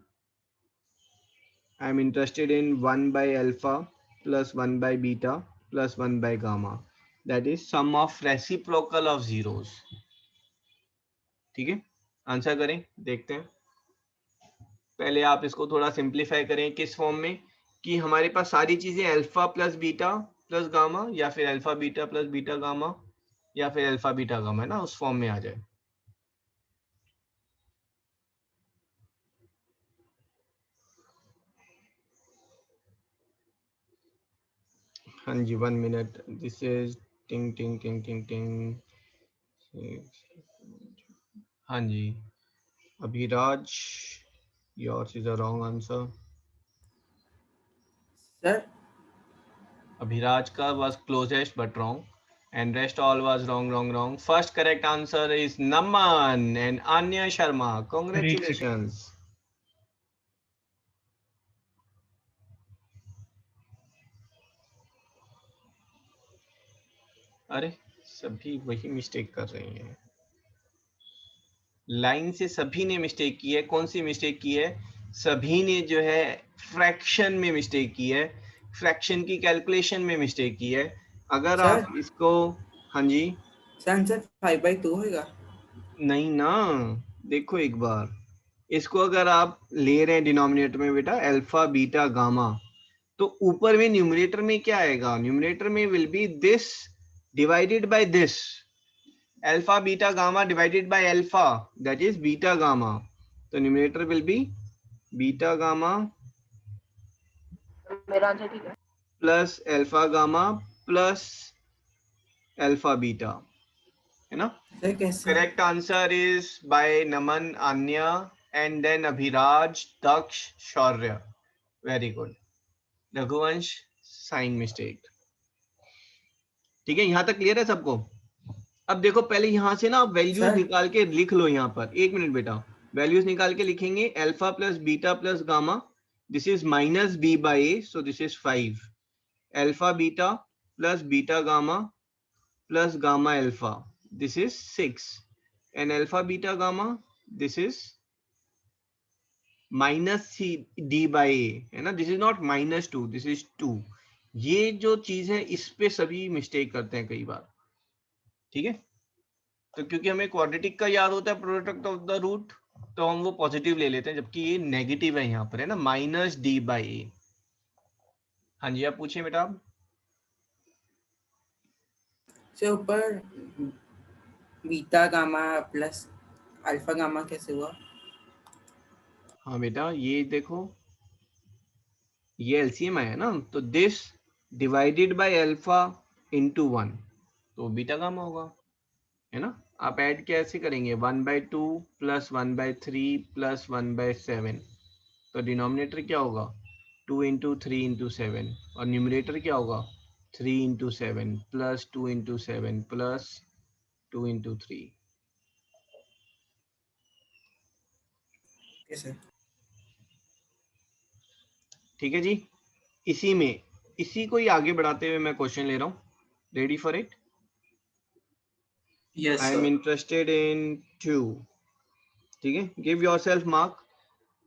I am interested in 1 by alpha plus 1 by beta plus 1 by gamma. That is sum of reciprocal of zeros. ठीक है. आंसर करें, देखते हैं. पहले आप इसको थोड़ा सिंप्लीफाई करें किस फॉर्म में, कि हमारे पास सारी चीजें alpha plus beta plus gamma या फिर alpha beta plus beta gamma या फिर अल्फा बीटा गामा है ना, उस फॉर्म में आ जाए. हाँ जी 1 मिनट. दिस इज टिंग टिंग टिंग टिंग टिंग. हाँ जी Abhiraj, yours is a wrong answer. Sir Abhiraj ka was closest but wrong, and rest all was wrong. First correct answer is Naman and Anya Sharma. Congratulations. अरे सभी वही मिस्टेक कर रहे हैं. लाइन से सभी ने मिस्टेक की है. कौन सी मिस्टेक की है? सभी ने जो है फ्रैक्शन में मिस्टेक की है, फ्रैक्शन की कैलकुलेशन में मिस्टेक की है. अगर आप इसको, हाँ जी सर आंसर 5/2 होगा. नहीं ना, देखो एक बार इसको अगर आप ले रहे हैं डिनोमिनेटर में बेटा अल्फा बीटा गामा, तो ऊपर में न्यूमरेटर में क्या आएगा? न्यूमरेटर में will be this divided by this. Alpha beta gamma divided by alpha, that is beta gamma. तो numerator will be beta gamma मेरा आंसर ठीक है. Plus alpha gamma plus alpha beta है ना. Correct answer is by Naman, Anya and then Abhiraj, Daksh, Shaurya. Very good. Raghuvansh sign mistake. ठीक है, यहाँ तक क्लियर है सबको? अब देखो पहले यहाँ से ना वैल्यूज निकाल के लिख लो. यहाँ पर 1 मिनट बेटा, वैल्यूज निकाल के लिखेंगे. Alpha plus beta plus gamma this is minus b by a, so this is 5. Alpha beta plus beta gamma plus gamma alpha, this is 6. And alpha beta gamma, this is minus c d by a, है ना. This is not -2, this is 2. ये जो चीज है इस पे सभी mistake करते हैं कई बार. ठीक है, तो क्योंकि हमें क्वाड्रेटिक का याद होता है प्रोडक्ट ऑफ द रूट, तो हम वो पॉजिटिव ले लेते हैं, जबकि ये नेगेटिव है यहाँ पर, है ना, -d by a. हाँ जी, आप पूछिए बेटा. आप से ऊपर beta gamma plus alpha gamma कैसे हुआ? हाँ बेटा, ये देखो, ये एलसीएम आया ना, तो this divided by alpha into 1, तो बीटा गामा होगा, है ना. आप ऐड कैसे करेंगे? 1/2 प्लस 1/3 प्लस 1/7, तो डिनोमिनेटर क्या होगा? 2 इंटू 3 इंटू 7, और न्यूमरेटर क्या होगा? 3 into 7 plus 2 into 7 plus 2 into 3. ठीक है जी. इसी को ही आगे बढ़ाते हुए मैं क्वेश्चन ले रहा हूँ. Ready for it? Yes, I am interested इन 2. ठीक है, गिव योरसेल्फ मार्क.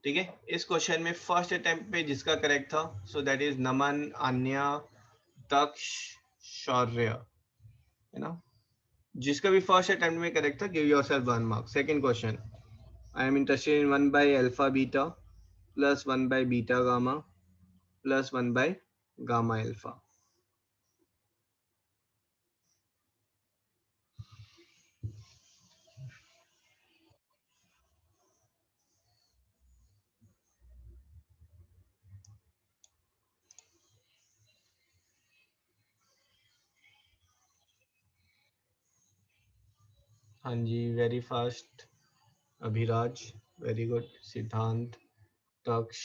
ठीक है, इस क्वेश्चन में फर्स्ट अटेम्प्ट पे जिसका करेक्ट था, सो दैट इज नमन, अन्या, दक्ष, शौर्य, है ना. जिसका भी फर्स्ट अटेम्प्ट में करेक्ट था, give yourself 1 mark. Second question, I am interested in 1 by alpha beta plus 1 by beta gamma plus 1 by gamma alpha. हाँ जी, very fast. Abhiraj, very good. Siddhant, Taksh,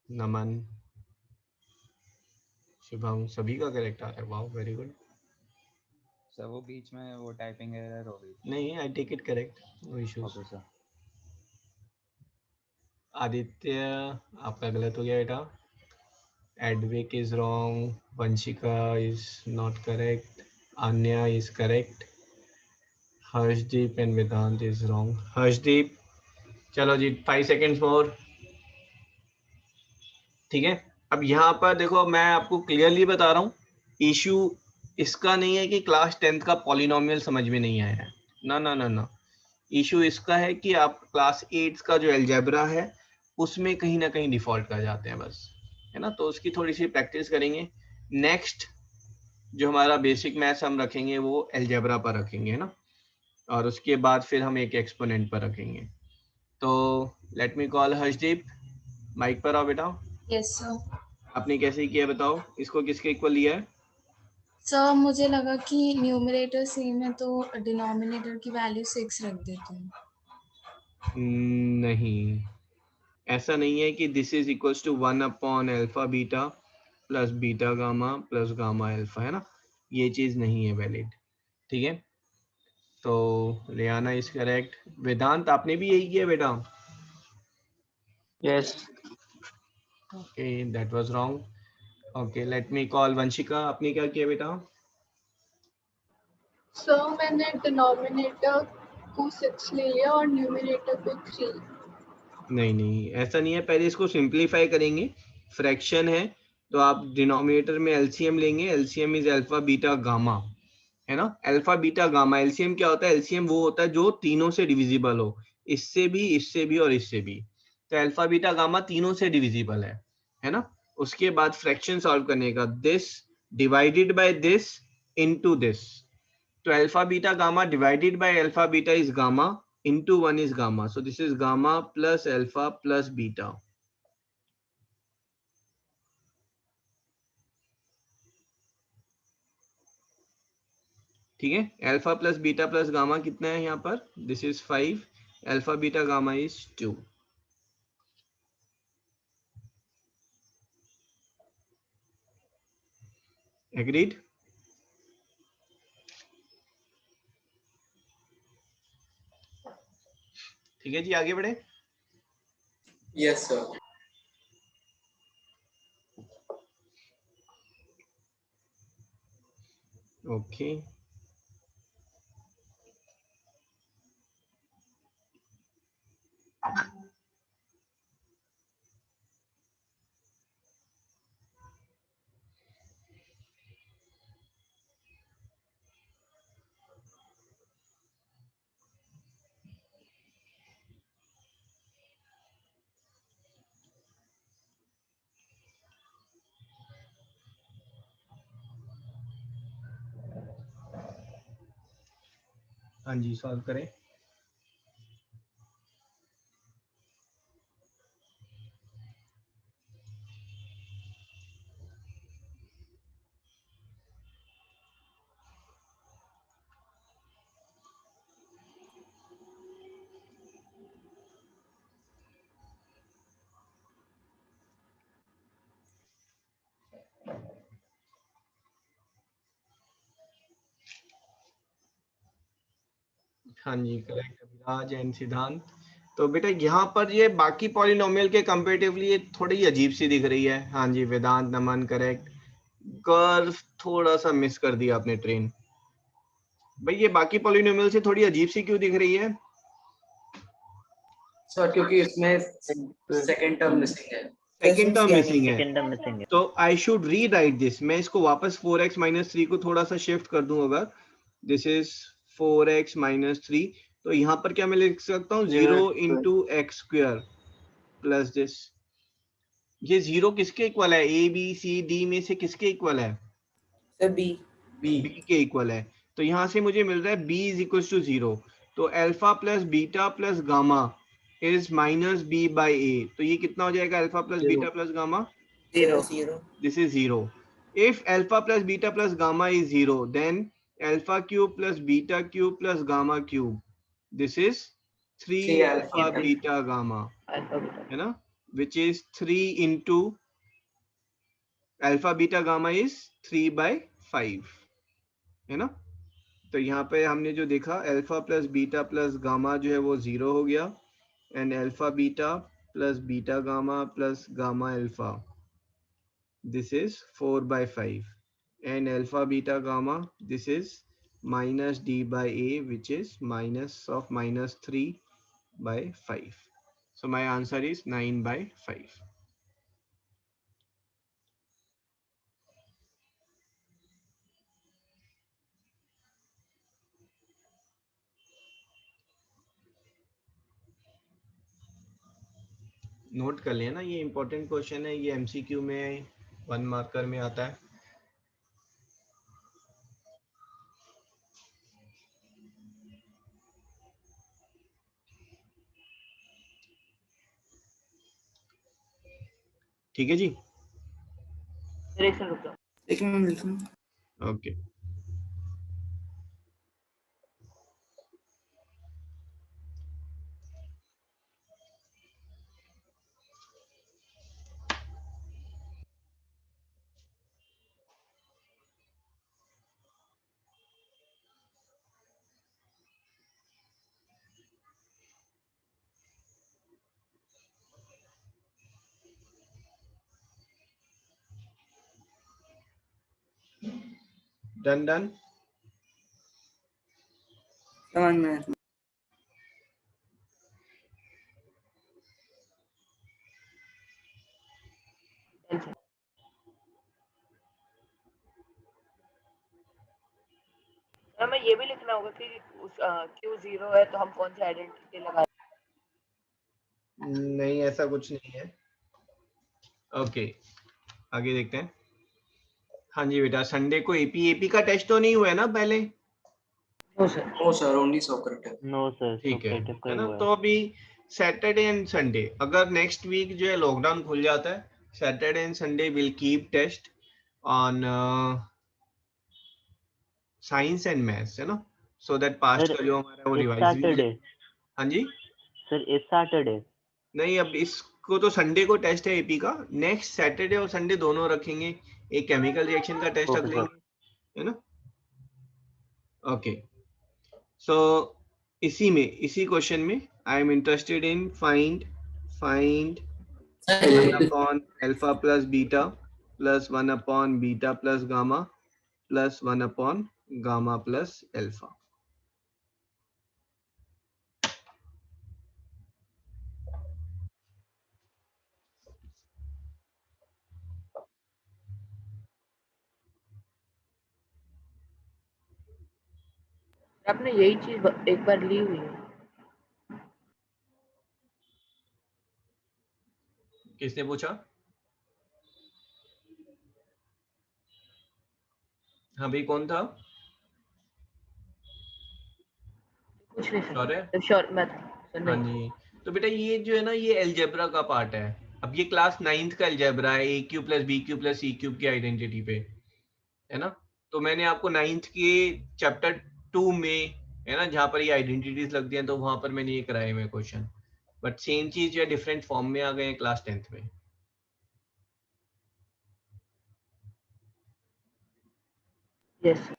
नमन, शुभम, सभी का करेक्ट आ रहा है. Wow, very good. सर वो बीच में वो टाइपिंग एरर हो गई. नहीं, I take it correct, no issues. Okay sir. Aditya, आपका गलत हो गया बेटा. Advik is wrong. Vanshika is not correct. Anya is correct. Harshdeep and Vedant is wrong. Harshdeep, चलो जी, 5 सेकेंड्स मोर. ठीक है, अब यहाँ पर देखो, मैं आपको क्लियरली बता रहा हूँ, इशू इसका नहीं है कि क्लास 10th का पॉलिनोमियल समझ में नहीं आया है. ना ना ना ना, इशू इसका है कि आप क्लास 8 का जो अलजेब्रा है उसमें कहीं ना कहीं डिफॉल्ट कर जाते हैं बस, है ना. तो उसकी थोड़ी सी प्रैक्टिस करेंगे. नेक्स्ट जो हमारा बेसिक मैथ्स हम रखेंगे वो अलजेब्रा पर रखेंगे, है ना, और उसके बाद फिर हम एक एक्सपोनेंट पर रखेंगे. तो let me call Harshdeep. Mic पर आओ बेटा. Yes sir. आपने कैसे किया बताओ? इसको किसके इक्वल लिया है? सर मुझे लगा कि न्यूमरेटर सेम है तो डिनोमिनेटर की वैल्यू 6 रख देते हैं. नहीं, ऐसा नहीं है कि this is equals to 1 upon alpha beta plus beta gamma plus gamma alpha, है ना. ये चीज नहीं है वैलिड. ठीक है, तो रियाना इज करेक्ट. वेदांत, आपने भी यही किया बेटा? Yes. Okay, that was wrong. Okay, late me call Vanshika. आपने क्या किया बेटा? सर मैंने डिनोमिनेटर को 6 ले लिया और न्यूमरेटर को 3. नहीं, ऐसा नहीं है. पहले इसको सिंप्लीफाई करेंगे. फ्रैक्शन है तो आप डिनोमिनेटर में एलसीएम लेंगे. LCM is alpha beta gamma, है ना. अल्फा बीटा गामा, एलसीएम क्या होता है? एलसीएम वो होता है जो तीनों से डिविजिबल हो, इससे भी और इससे भी. तो अल्फा बीटा गामा तीनों से डिविजिबल है ना. उसके बाद फ्रैक्शन सॉल्व करने का, this divided by this into this. तो alpha beta gamma divided by alpha beta is gamma into 1 is gamma, so this is gamma plus alpha plus beta. ठीक है, alpha plus beta plus gamma कितना है यहाँ पर? This is 5. Alpha beta gamma is 2. Agreed? ठीक है जी, आगे बढ़े. Yes, sir. Okay. हाँ जी, सॉल्व करें। हाँ जी, करेक्ट अभिराज एंड सिद्धांत। तो बेटा यहाँ पर ये बाकी पॉलिनोमियल के कंपेरेटिवली ये थोड़ी अजीब सी दिख रही है। हाँ जी, वेदांत नमन करेक्ट। कर्व थोड़ा सा मिस कर दिया आपने ट्रेन। भाई ये बाकी पॉलिनोमियल से थोड़ी अजीब सी क्यों दिख रही है? सर क्योंकि इसमें सेकंड टर्म मिसिंग है। सेकंड टर्म मिसिंग है। सेकंड टर्म मिसिंग है। तो आई शुड रीराइट दिस। मैं इसको वापस 4x - 3 को थोड़ा सा शिफ्ट कर दूं। अगर दिस इज 4x - 3, तो यहाँ पर क्या मैं लिख सकता हूँ 0 × x² प्लस दिस। ये 0 किसके इक्वल है? A B C D में से किसके इक्वल है? बी के इक्वल है। तो यहाँ से मुझे मिल रहा है B = 0। तो alpha plus beta plus gamma is -B/A। तो ये कितना हो जाएगा? Alpha plus beta plus gamma 0. This is 0. If alpha plus beta plus gamma is 0, then alpha cube plus beta cube plus gamma cube. This is 3 alpha beta gamma. है ना? Which is 3 into alpha beta gamma is 3/5. है ना? तो यहाँ पे हमने जो देखा alpha plus beta plus gamma जो है वो 0 हो गया, and alpha beta plus beta gamma plus gamma alpha, this is 4/5, and alpha beta gamma, this is minus D/A, which is -3/5. So my answer is 9/5. Note कर लेना, ये important question है, ये MCQ में 1 मार्कर में आता है। ठीक है जी, ओके। डन। हमें ये भी लिखना होगा कि उस Q 0 है तो हम कौन सी आइडेंटिटी लगाएं? नहीं, ऐसा कुछ नहीं है। ओके, आगे देखते हैं। हाँ जी बेटा, संडे को एपी का टेस्ट तो नहीं हुआ है ना पहले? No sir, only Socrates. No sir, ठीक है ना? तो अभी सैटरडे एंड संडे, अगर नेक्स्ट वीक जो है लॉकडाउन खुल जाता है, Saturday and Sunday will keep test on science and maths, है ना? सो दैट पास्ट का जो हमारा वो रिवाइज भी। हाँ जी सर, इस सैटरडे नहीं, अब इसको तो संडे को टेस्ट है एपी का, नेक्स्ट सैटरडे और संडे दोनों रखेंगे, एक केमिकल रिएक्शन का टेस्ट रख लेंगे, है ना? ओके, सो इसी क्वेश्चन में आई am interested in find find 1 upon alpha plus beta plus 1 upon beta plus gamma plus 1 upon gamma plus alpha. आपने यही चीज एक बार ली हुई है। किसने पूछा? हाँ भाई, कौन था? कुछ नहीं शौर्य? सर, श्योर मैं था सर। हाँ नहीं जी। तो बेटा ये जो है ना, ये अलजेब्रा का पार्ट है। अब ये क्लास 9th का अलजेब्रा है, a cube plus b cube plus c cube की आइडेंटिटी पे, है ना। तो मैंने आपको 9th के चैप्टर 2 में, है ना, जहाँ पर ये आइडेंटिटीज लगती हैं, तो वहां पर मैंने ये कराए हुए क्वेश्चन, बट सेम चीज जो है डिफरेंट फॉर्म में आ गए हैं क्लास 10th में। यस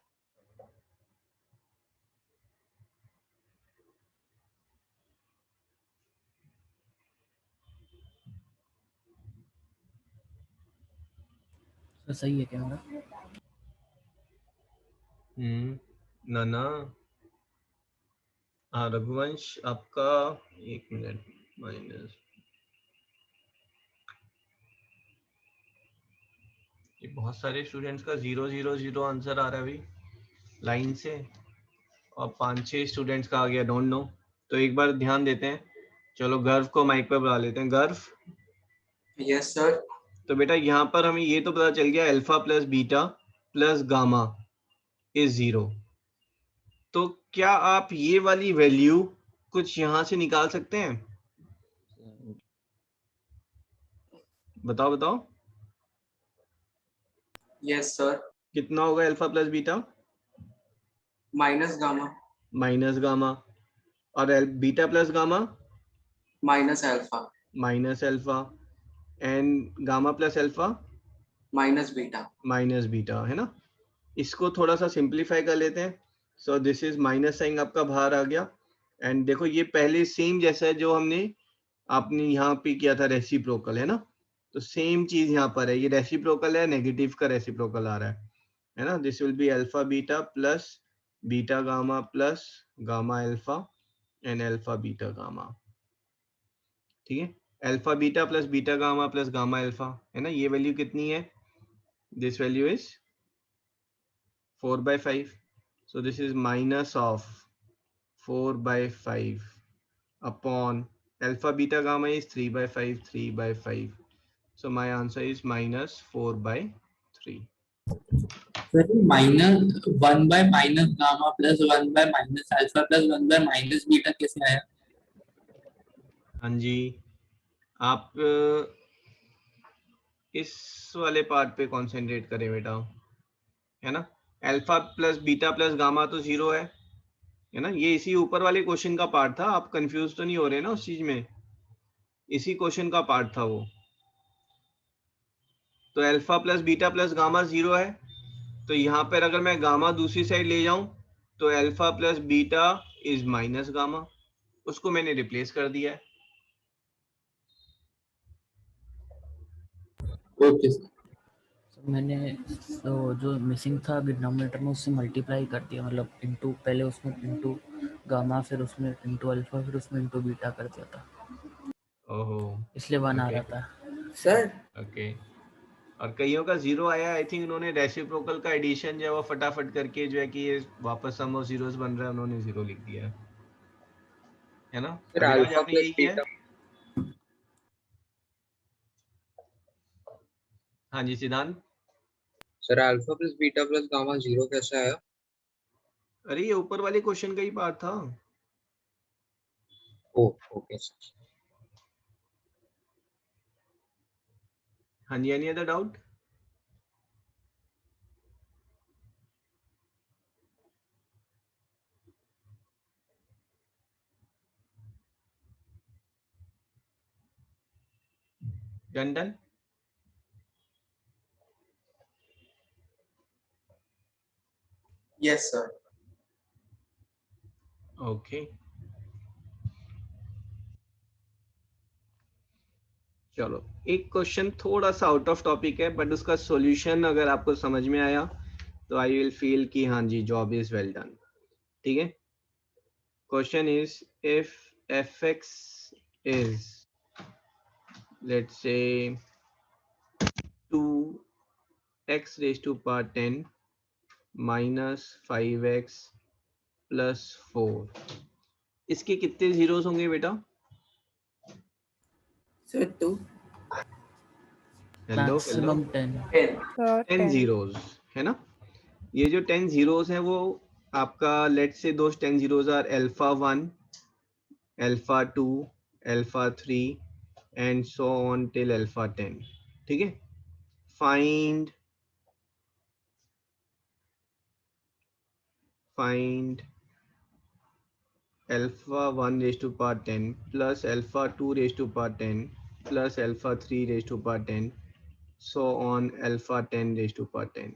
तो सही है क्या मेरा? ना ना। हाँ रघुवंश, आपका 1 मिनट माइनस, ये बहुत सारे स्टूडेंट्स का 0 0 0 आंसर आ रहा है भाई लाइन से, और 5-6 स्टूडेंट्स का आ गया डोंट नो। तो एक बार ध्यान देते हैं। चलो गर्व को माइक पर बुला लेते हैं। गर्व। Yes sir. तो बेटा यहाँ पर हमें ये तो पता चल गया alpha plus beta plus gamma is 0। तो क्या आप ये वाली वैल्यू कुछ यहाँ से निकाल सकते हैं? बताओ बताओ। Yes sir. कितना होगा alpha plus beta? Minus gamma. Minus gamma. और beta plus gamma? Minus alpha. Minus alpha. And gamma plus alpha? Minus beta. Minus beta, है ना। इसको थोड़ा सा सिंप्लीफाई कर लेते हैं। So this is minus sign आपका बाहर आ गया। एंड देखो ये पहले सेम जैसा है जो हमने आपने यहाँ पे किया था, रेसिप्रोकल, है ना। तो सेम चीज यहाँ पर है, ये रेसिप्रोकल है, नेगेटिव का रेसिप्रोकल आ रहा है ना। This will be alpha beta plus beta gamma plus gamma alpha and alpha beta gamma. ठीक है, alpha beta plus beta gamma plus gamma alpha, है ना। ये वैल्यू कितनी है? This value is 4/5. So this is minus of 4/5 upon alpha beta gamma is 3/5, 3/5. So my answer is minus 4/3. Sir minus 1/माइनस gamma plus 1/माइनस alpha plus 1/माइनस beta कैसे आया? हाँ जी, आप इस वाले पार्ट पे कंसंट्रेट करें बेटा, है ना। Alpha plus beta plus gamma तो 0 है ना। ये इसी ऊपर वाले क्वेश्चन का पार्ट था, आप कंफ्यूज तो नहीं हो रहे ना उस चीज में, इसी क्वेश्चन का पार्ट था वो। तो alpha plus beta plus gamma 0 है, तो यहाँ पर अगर मैं गामा दूसरी साइड ले जाऊं तो alpha plus beta is minus gamma, उसको मैंने रिप्लेस कर दिया है। ओके तो मैंने तो जो मिसिंग था डिनोमिनेटर में उससे मल्टीप्लाई कर दिया, मतलब इनटू, पहले उसमें इनटू गामा, फिर उसमें इनटू अल्फा, फिर उसमें इनटू बीटा कर दिया था। ओहो, इसलिए 1 आ रहा था सर। ओके। और कईयों का 0 आया, आई थिंक उन्होंने रेसिप्रोकल का एडिशन जो है वो फटाफट करके जो है कि ये वापस सम ऑफ जीरोस बन रहा है, उन्होंने 0 लिख दिया है ना। सर अभिराज अल्फा आपने प्लस यही किया है? बीटा। हाँ जी सिद्धांत। Sir alpha plus beta plus gamma 0 कैसे आया? अरे ये ऊपर वाले क्वेश्चन का ही पार्ट था। Oh okay sir. हाँ जी, any other doubt? Done done. Yes sir. Okay. चलो एक क्वेश्चन थोड़ा सा आउट ऑफ टॉपिक है, बट उसका सॉल्यूशन अगर आपको समझ में आया तो आई विल फील कि हाँ जी जॉब इज वेल डन। ठीक है, question is if fx is let's say 2x raised to power 10 minus 5x plus 4, इसके कितने जीरोस होंगे बेटा? सर 2 हेलो मैक्सिमम 10 10 जीरोस है ना। ये जो 10 जीरोस हैं वो आपका लेट्स से दोस्त 10 zeros are alpha 1, alpha 2, alpha 3 and so on till alpha 10। ठीक है, find alpha 1 raised to power 10 plus alpha 2 raised to power 10 plus alpha 3 raised to power 10 so on alpha 10 raised to power 10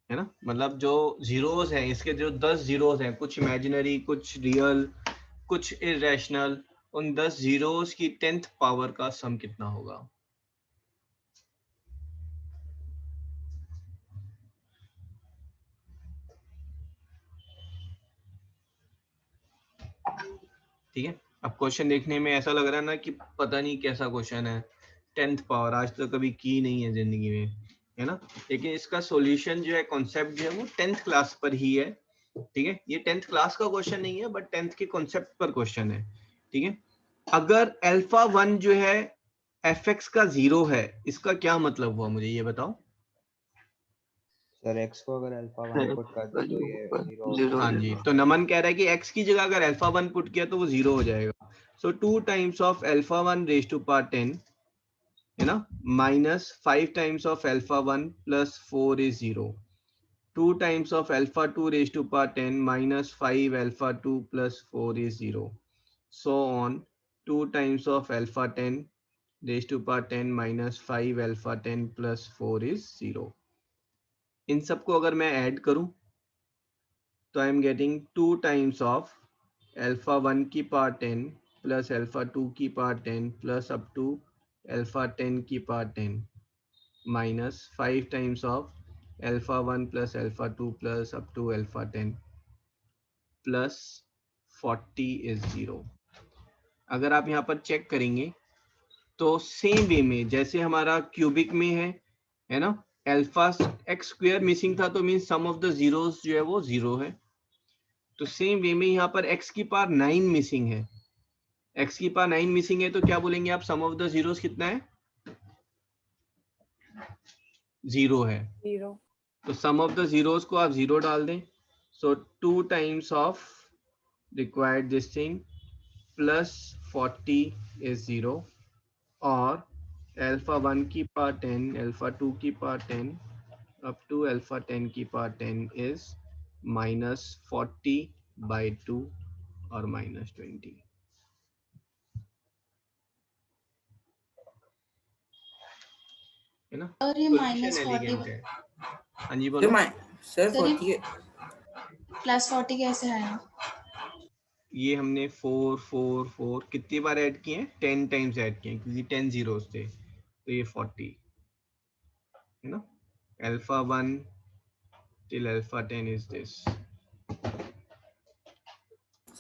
है ना। मतलब जो zeros हैं इसके जो 10 zeros हैं, कुछ इमेजिनरी कुछ रियल कुछ इरेशनल, उन 10 जीरोस की 10th पावर का सम कितना होगा? ठीक है, अब क्वेश्चन देखने में ऐसा लग रहा है ना कि पता नहीं कैसा क्वेश्चन है, 10th पावर आज तो कभी की नहीं है जिंदगी में, है ना। लेकिन इसका सॉल्यूशन जो है, कॉन्सेप्ट जो है वो 10th क्लास पर ही है। ठीक है, ये 10th क्लास का क्वेश्चन नहीं है बट 10th के कॉन्सेप्ट पर क्वेश्चन है। ठीक है, अगर अल्फा 1 जो है fx का 0 है, इसका क्या मतलब हुआ मुझे ये बताओ। सर x को अगर अल्फा 1 पुट कर दो तो ये 0। हाँ जी, तो नमन कह रहा है कि x की जगह अगर अल्फा 1 पुट किया तो वो 0 हो जाएगा। So 2 times of alpha 1 raise to power 10 है ना, minus 5 times of alpha 1 plus 4 is 0। 2 times of alpha 2 raise to power 10 minus 5 alpha 2 plus 4 is 0। So on 2 times of alpha 10 raise to power 10 minus 5 alpha 10 plus 4 is 0। इन सबको अगर मैं add करूं तो I am getting 2 times of alpha 1 की power 10 plus alpha 2 की power 10 plus up to alpha 10 की power 10 minus 5 times of alpha 1 plus alpha 2 plus up to alpha 10 plus 40 is 0। अगर आप यहाँ पर चेक करेंगे तो सेम वे में जैसे हमारा क्यूबिक में है ना, अल्फा एक्स स्क्वायर मिसिंग था तो mean sum of the zeros जो है वो 0 है। तो सेम वे में यहाँ पर x की पावर 9 मिसिंग है, x की पावर 9 मिसिंग है, तो क्या बोलेंगे आप, सम ऑफ द जीरोस कितना है? 0 है। 0। तो सम ऑफ द जीरोस को आप 0 डाल दें। सो 2 times of required this thing plus 40 is 0 और अल्फा 1 की पावर 10 अल्फा 2 की पावर 10 अप टू अल्फा 10 की पावर 10 इज माइनस 40 बाई 2 और माइनस 20 है ना। और ये माइनस Solution 40 elegant है। हाँ जी बोलो। सर सर, 40 प्लस 40 कैसे आया? ये हमने 4 4 4 कितनी बार ऐड किए हैं? 10 टाइम्स ऐड किए हैं क्योंकि 10 जीरोस थे, तो ये 40 है ना। Alpha 1 till alpha 10 is this।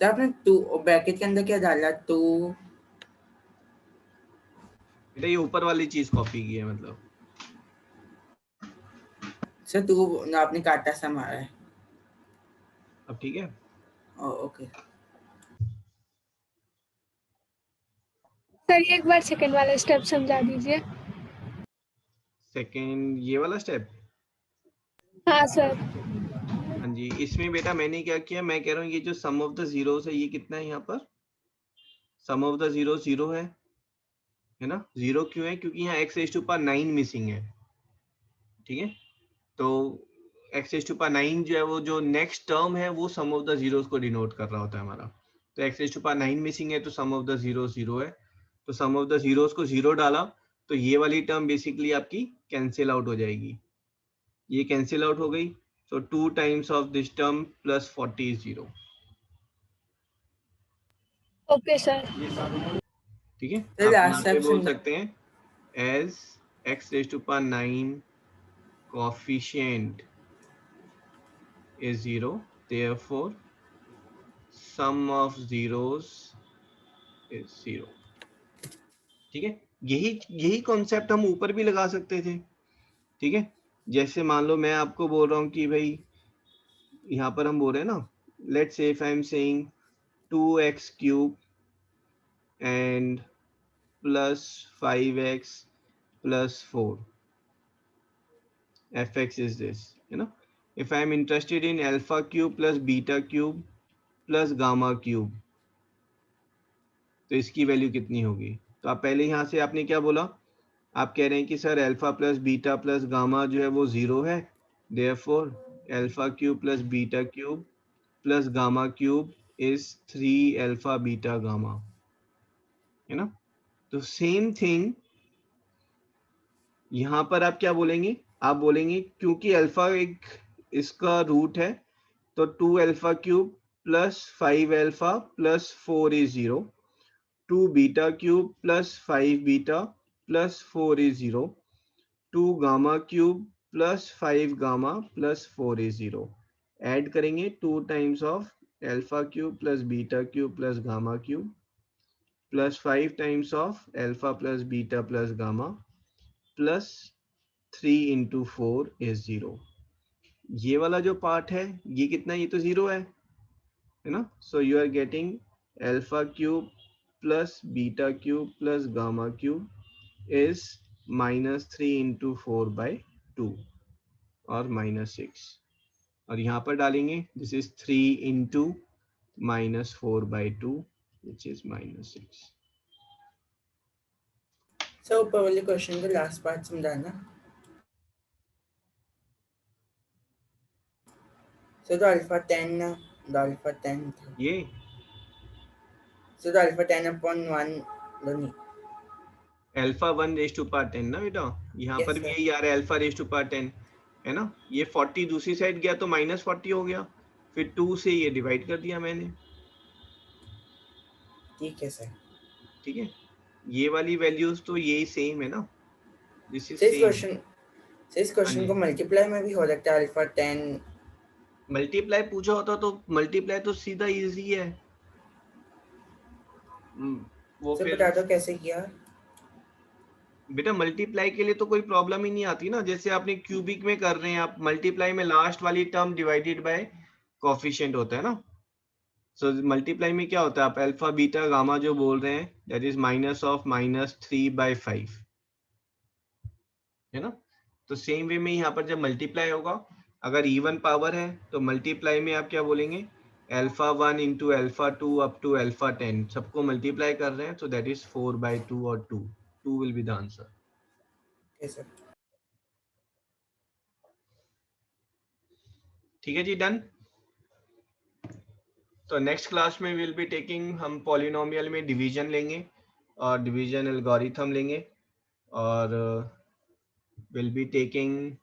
Sir आपने 2 ब्रैकेट के अंदर क्या डाला? 2 बेटा ये ऊपर वाली चीज कॉपी की है, मतलब सर 2 आपने काटा सा मारा है। अब ठीक है। ओके सर ये एक बार सेकंड वाला स्टेप समझा दीजिए। सेकंड ये वाला स्टेप? हाँ सर। हाँ जी, इसमें बेटा मैंने क्या किया, मैं कह रहा हूँ ये जो सम ऑफ द जीरोस है ये कितना है यहाँ पर? सम ऑफ द जीरो 0 है ना। 0 क्यों है? क्योंकि यहाँ x raise to power 9 missing है। ठीक है, तो x रेज़ टू पावर 9 जो है वो जो नेक्स्ट टर्म है वो सम ऑफ द जीरोस को डिनोट कर रहा होता है हमारा। तो x raise to power 9 missing है तो सम ऑफ द जीरो 0 है, तो सम ऑफ द जीरोस को 0 डाला तो ये वाली टर्म बेसिकली आपकी कैंसिल आउट हो जाएगी, ये कैंसिल आउट हो गई। So 2 times of this term plus 40 is 0। Okay sir. ठीक है, तो आप यहाँ last पे step बोल समझा- सकते हैं as x raised to power 9 coefficient is 0, therefore sum of zeros is 0. ठीक है, यही कॉन्सेप्ट हम ऊपर भी लगा सकते थे. ठीक है, जैसे मान लो मैं आपको बोल रहा हूँ कि भाई यहाँ पर हम बोल रहे हैं ना, let's say if I am saying 2x cube and plus 5x plus 4 fx is this, you know, if I am interested in alpha cube plus beta cube plus gamma cube, तो इसकी वैल्यू कितनी होगी. तो आप पहले यहाँ से आपने क्या बोला, आप कह रहे हैं कि sir alpha plus beta plus gamma जो है वो 0 है, therefore alpha cube plus beta cube plus gamma cube is 3 alpha beta gamma, है ना. तो सेम थिंग यहाँ पर आप क्या बोलेंगे, आप बोलेंगे क्योंकि अल्फा एक इसका रूट है तो 2 alpha cube plus 5 alpha plus 4 is 0, 2 beta cube plus 5 beta plus 4 is 0, 2 gamma cube plus 5 gamma plus 4 is 0. Add करेंगे 2 times of alpha cube plus beta cube plus gamma cube plus 5 times of alpha plus beta plus gamma plus 3 into 4 is 0. ये वाला जो part है ये कितना, ये तो 0 है ना. So you are getting alpha cube plus beta cube plus gamma cube is -3 into 4 by 2 और -6, और यहाँ पर डालेंगे this is 3 into -4 by 2 which is -6. So ऊपर वाले क्वेश्चन का लास्ट पार्ट समझाना. So the alpha 10 the alpha 10 था. ये So the alpha 10 upon 1 don't alpha 1 raise to power 10 ना बेटा, यहाँ Yes, पर भी sir. यही आ रहा है अल्फा रेज टू पावर 10 है ना. ये 40 दूसरी साइड गया तो -40 हो गया, फिर 2 से ये डिवाइड कर दिया मैंने. ठीक है सर. ठीक है, ये वाली वैल्यूज तो यही सेम है ना, दिस इज इस सेम. क्वेश्चन को मल्टीप्लाई में भी हो सकता है. अल्फा 10 मल्टीप्लाई पूछा होता तो मल्टीप्लाई तो सीधा इजी है. वो सर फिर बता दो कैसे किया. बेटा मल्टीप्लाई के लिए तो कोई प्रॉब्लम ही नहीं आती ना, जैसे आपने क्यूबिक में कर रहे हैं आप, मल्टीप्लाई में लास्ट वाली टर्म डिवाइडेड बाय कोएफिशिएंट होता है ना. सो मल्टीप्लाई में क्या होता है, आप अल्फा बीटा गामा जो बोल रहे हैं दैट इज -3/5 है ना. तो सेम वे में यहाँ पर जब मल्टीप्लाई होगा, अगर इवन पावर है तो मल्टीप्लाई में आप क्या बोलेंगे, alpha 1 into alpha 2 up to alpha 10 सबको मल्टीप्लाई कर रहे हैं, तो दैट इज 4/2 और 2 will be the answer. Sir ठीक है जी, डन. तो नेक्स्ट क्लास में विल बी टेकिंग, हम पॉलिनोमियल में डिवीजन लेंगे और डिवीजन एल्गोरिथम लेंगे, और will be taking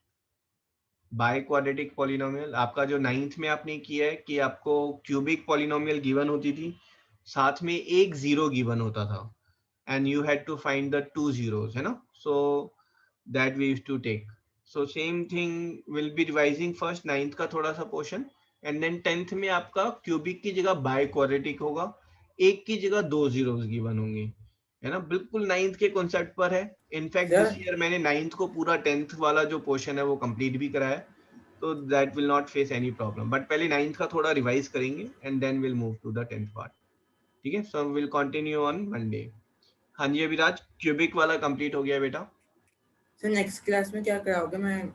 by quadratic polynomial. आपका जो 9th में आपने किया है कि आपको क्यूबिक पॉलिनोमियल गिवन होती थी, साथ में एक जीरो गिवन होता था and you had to find the 2 zeros, है ना. So that we used to take. So same thing will be revising first 9th का थोड़ा सा पोर्शन, एंड देन 10th में आपका क्यूबिक की जगह बाय क्वाड्रेटिक होगा, एक की जगह 2 zeros गिवन होंगे, है ना. बिल्कुल 9th के कॉन्सेप्ट पर है. इनफैक्ट दिस ईयर मैंने 9th को पूरा 10th वाला जो पोर्शन है वो कंप्लीट भी कराया, तो that will not face any problem. But पहले 9th का थोड़ा रिवाइज करेंगे and then will move to the 10th part. ठीक है, so will continue on Monday. हाँ जी अभिराज, क्यूबिक वाला कंप्लीट हो गया बेटा. सर नेक्स्ट क्लास में क्या कराओगे. मैं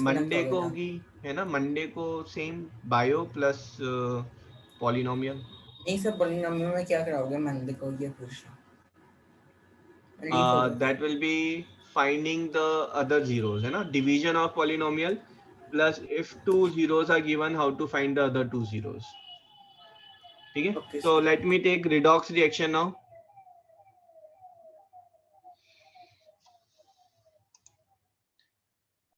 मंडे को होगी, है ना. मंडे को सेम बायो प्लस पॉलिनोमियल. नहीं सर पॉलिनोमियल में क्या कराओगे मंडे को, ये पूछ रहा. That will be finding the other zeros, है ना. Division of polynomial plus if 2 zeros are given, how to find the other 2 zeros. ठीक है. So let me take redox reaction now.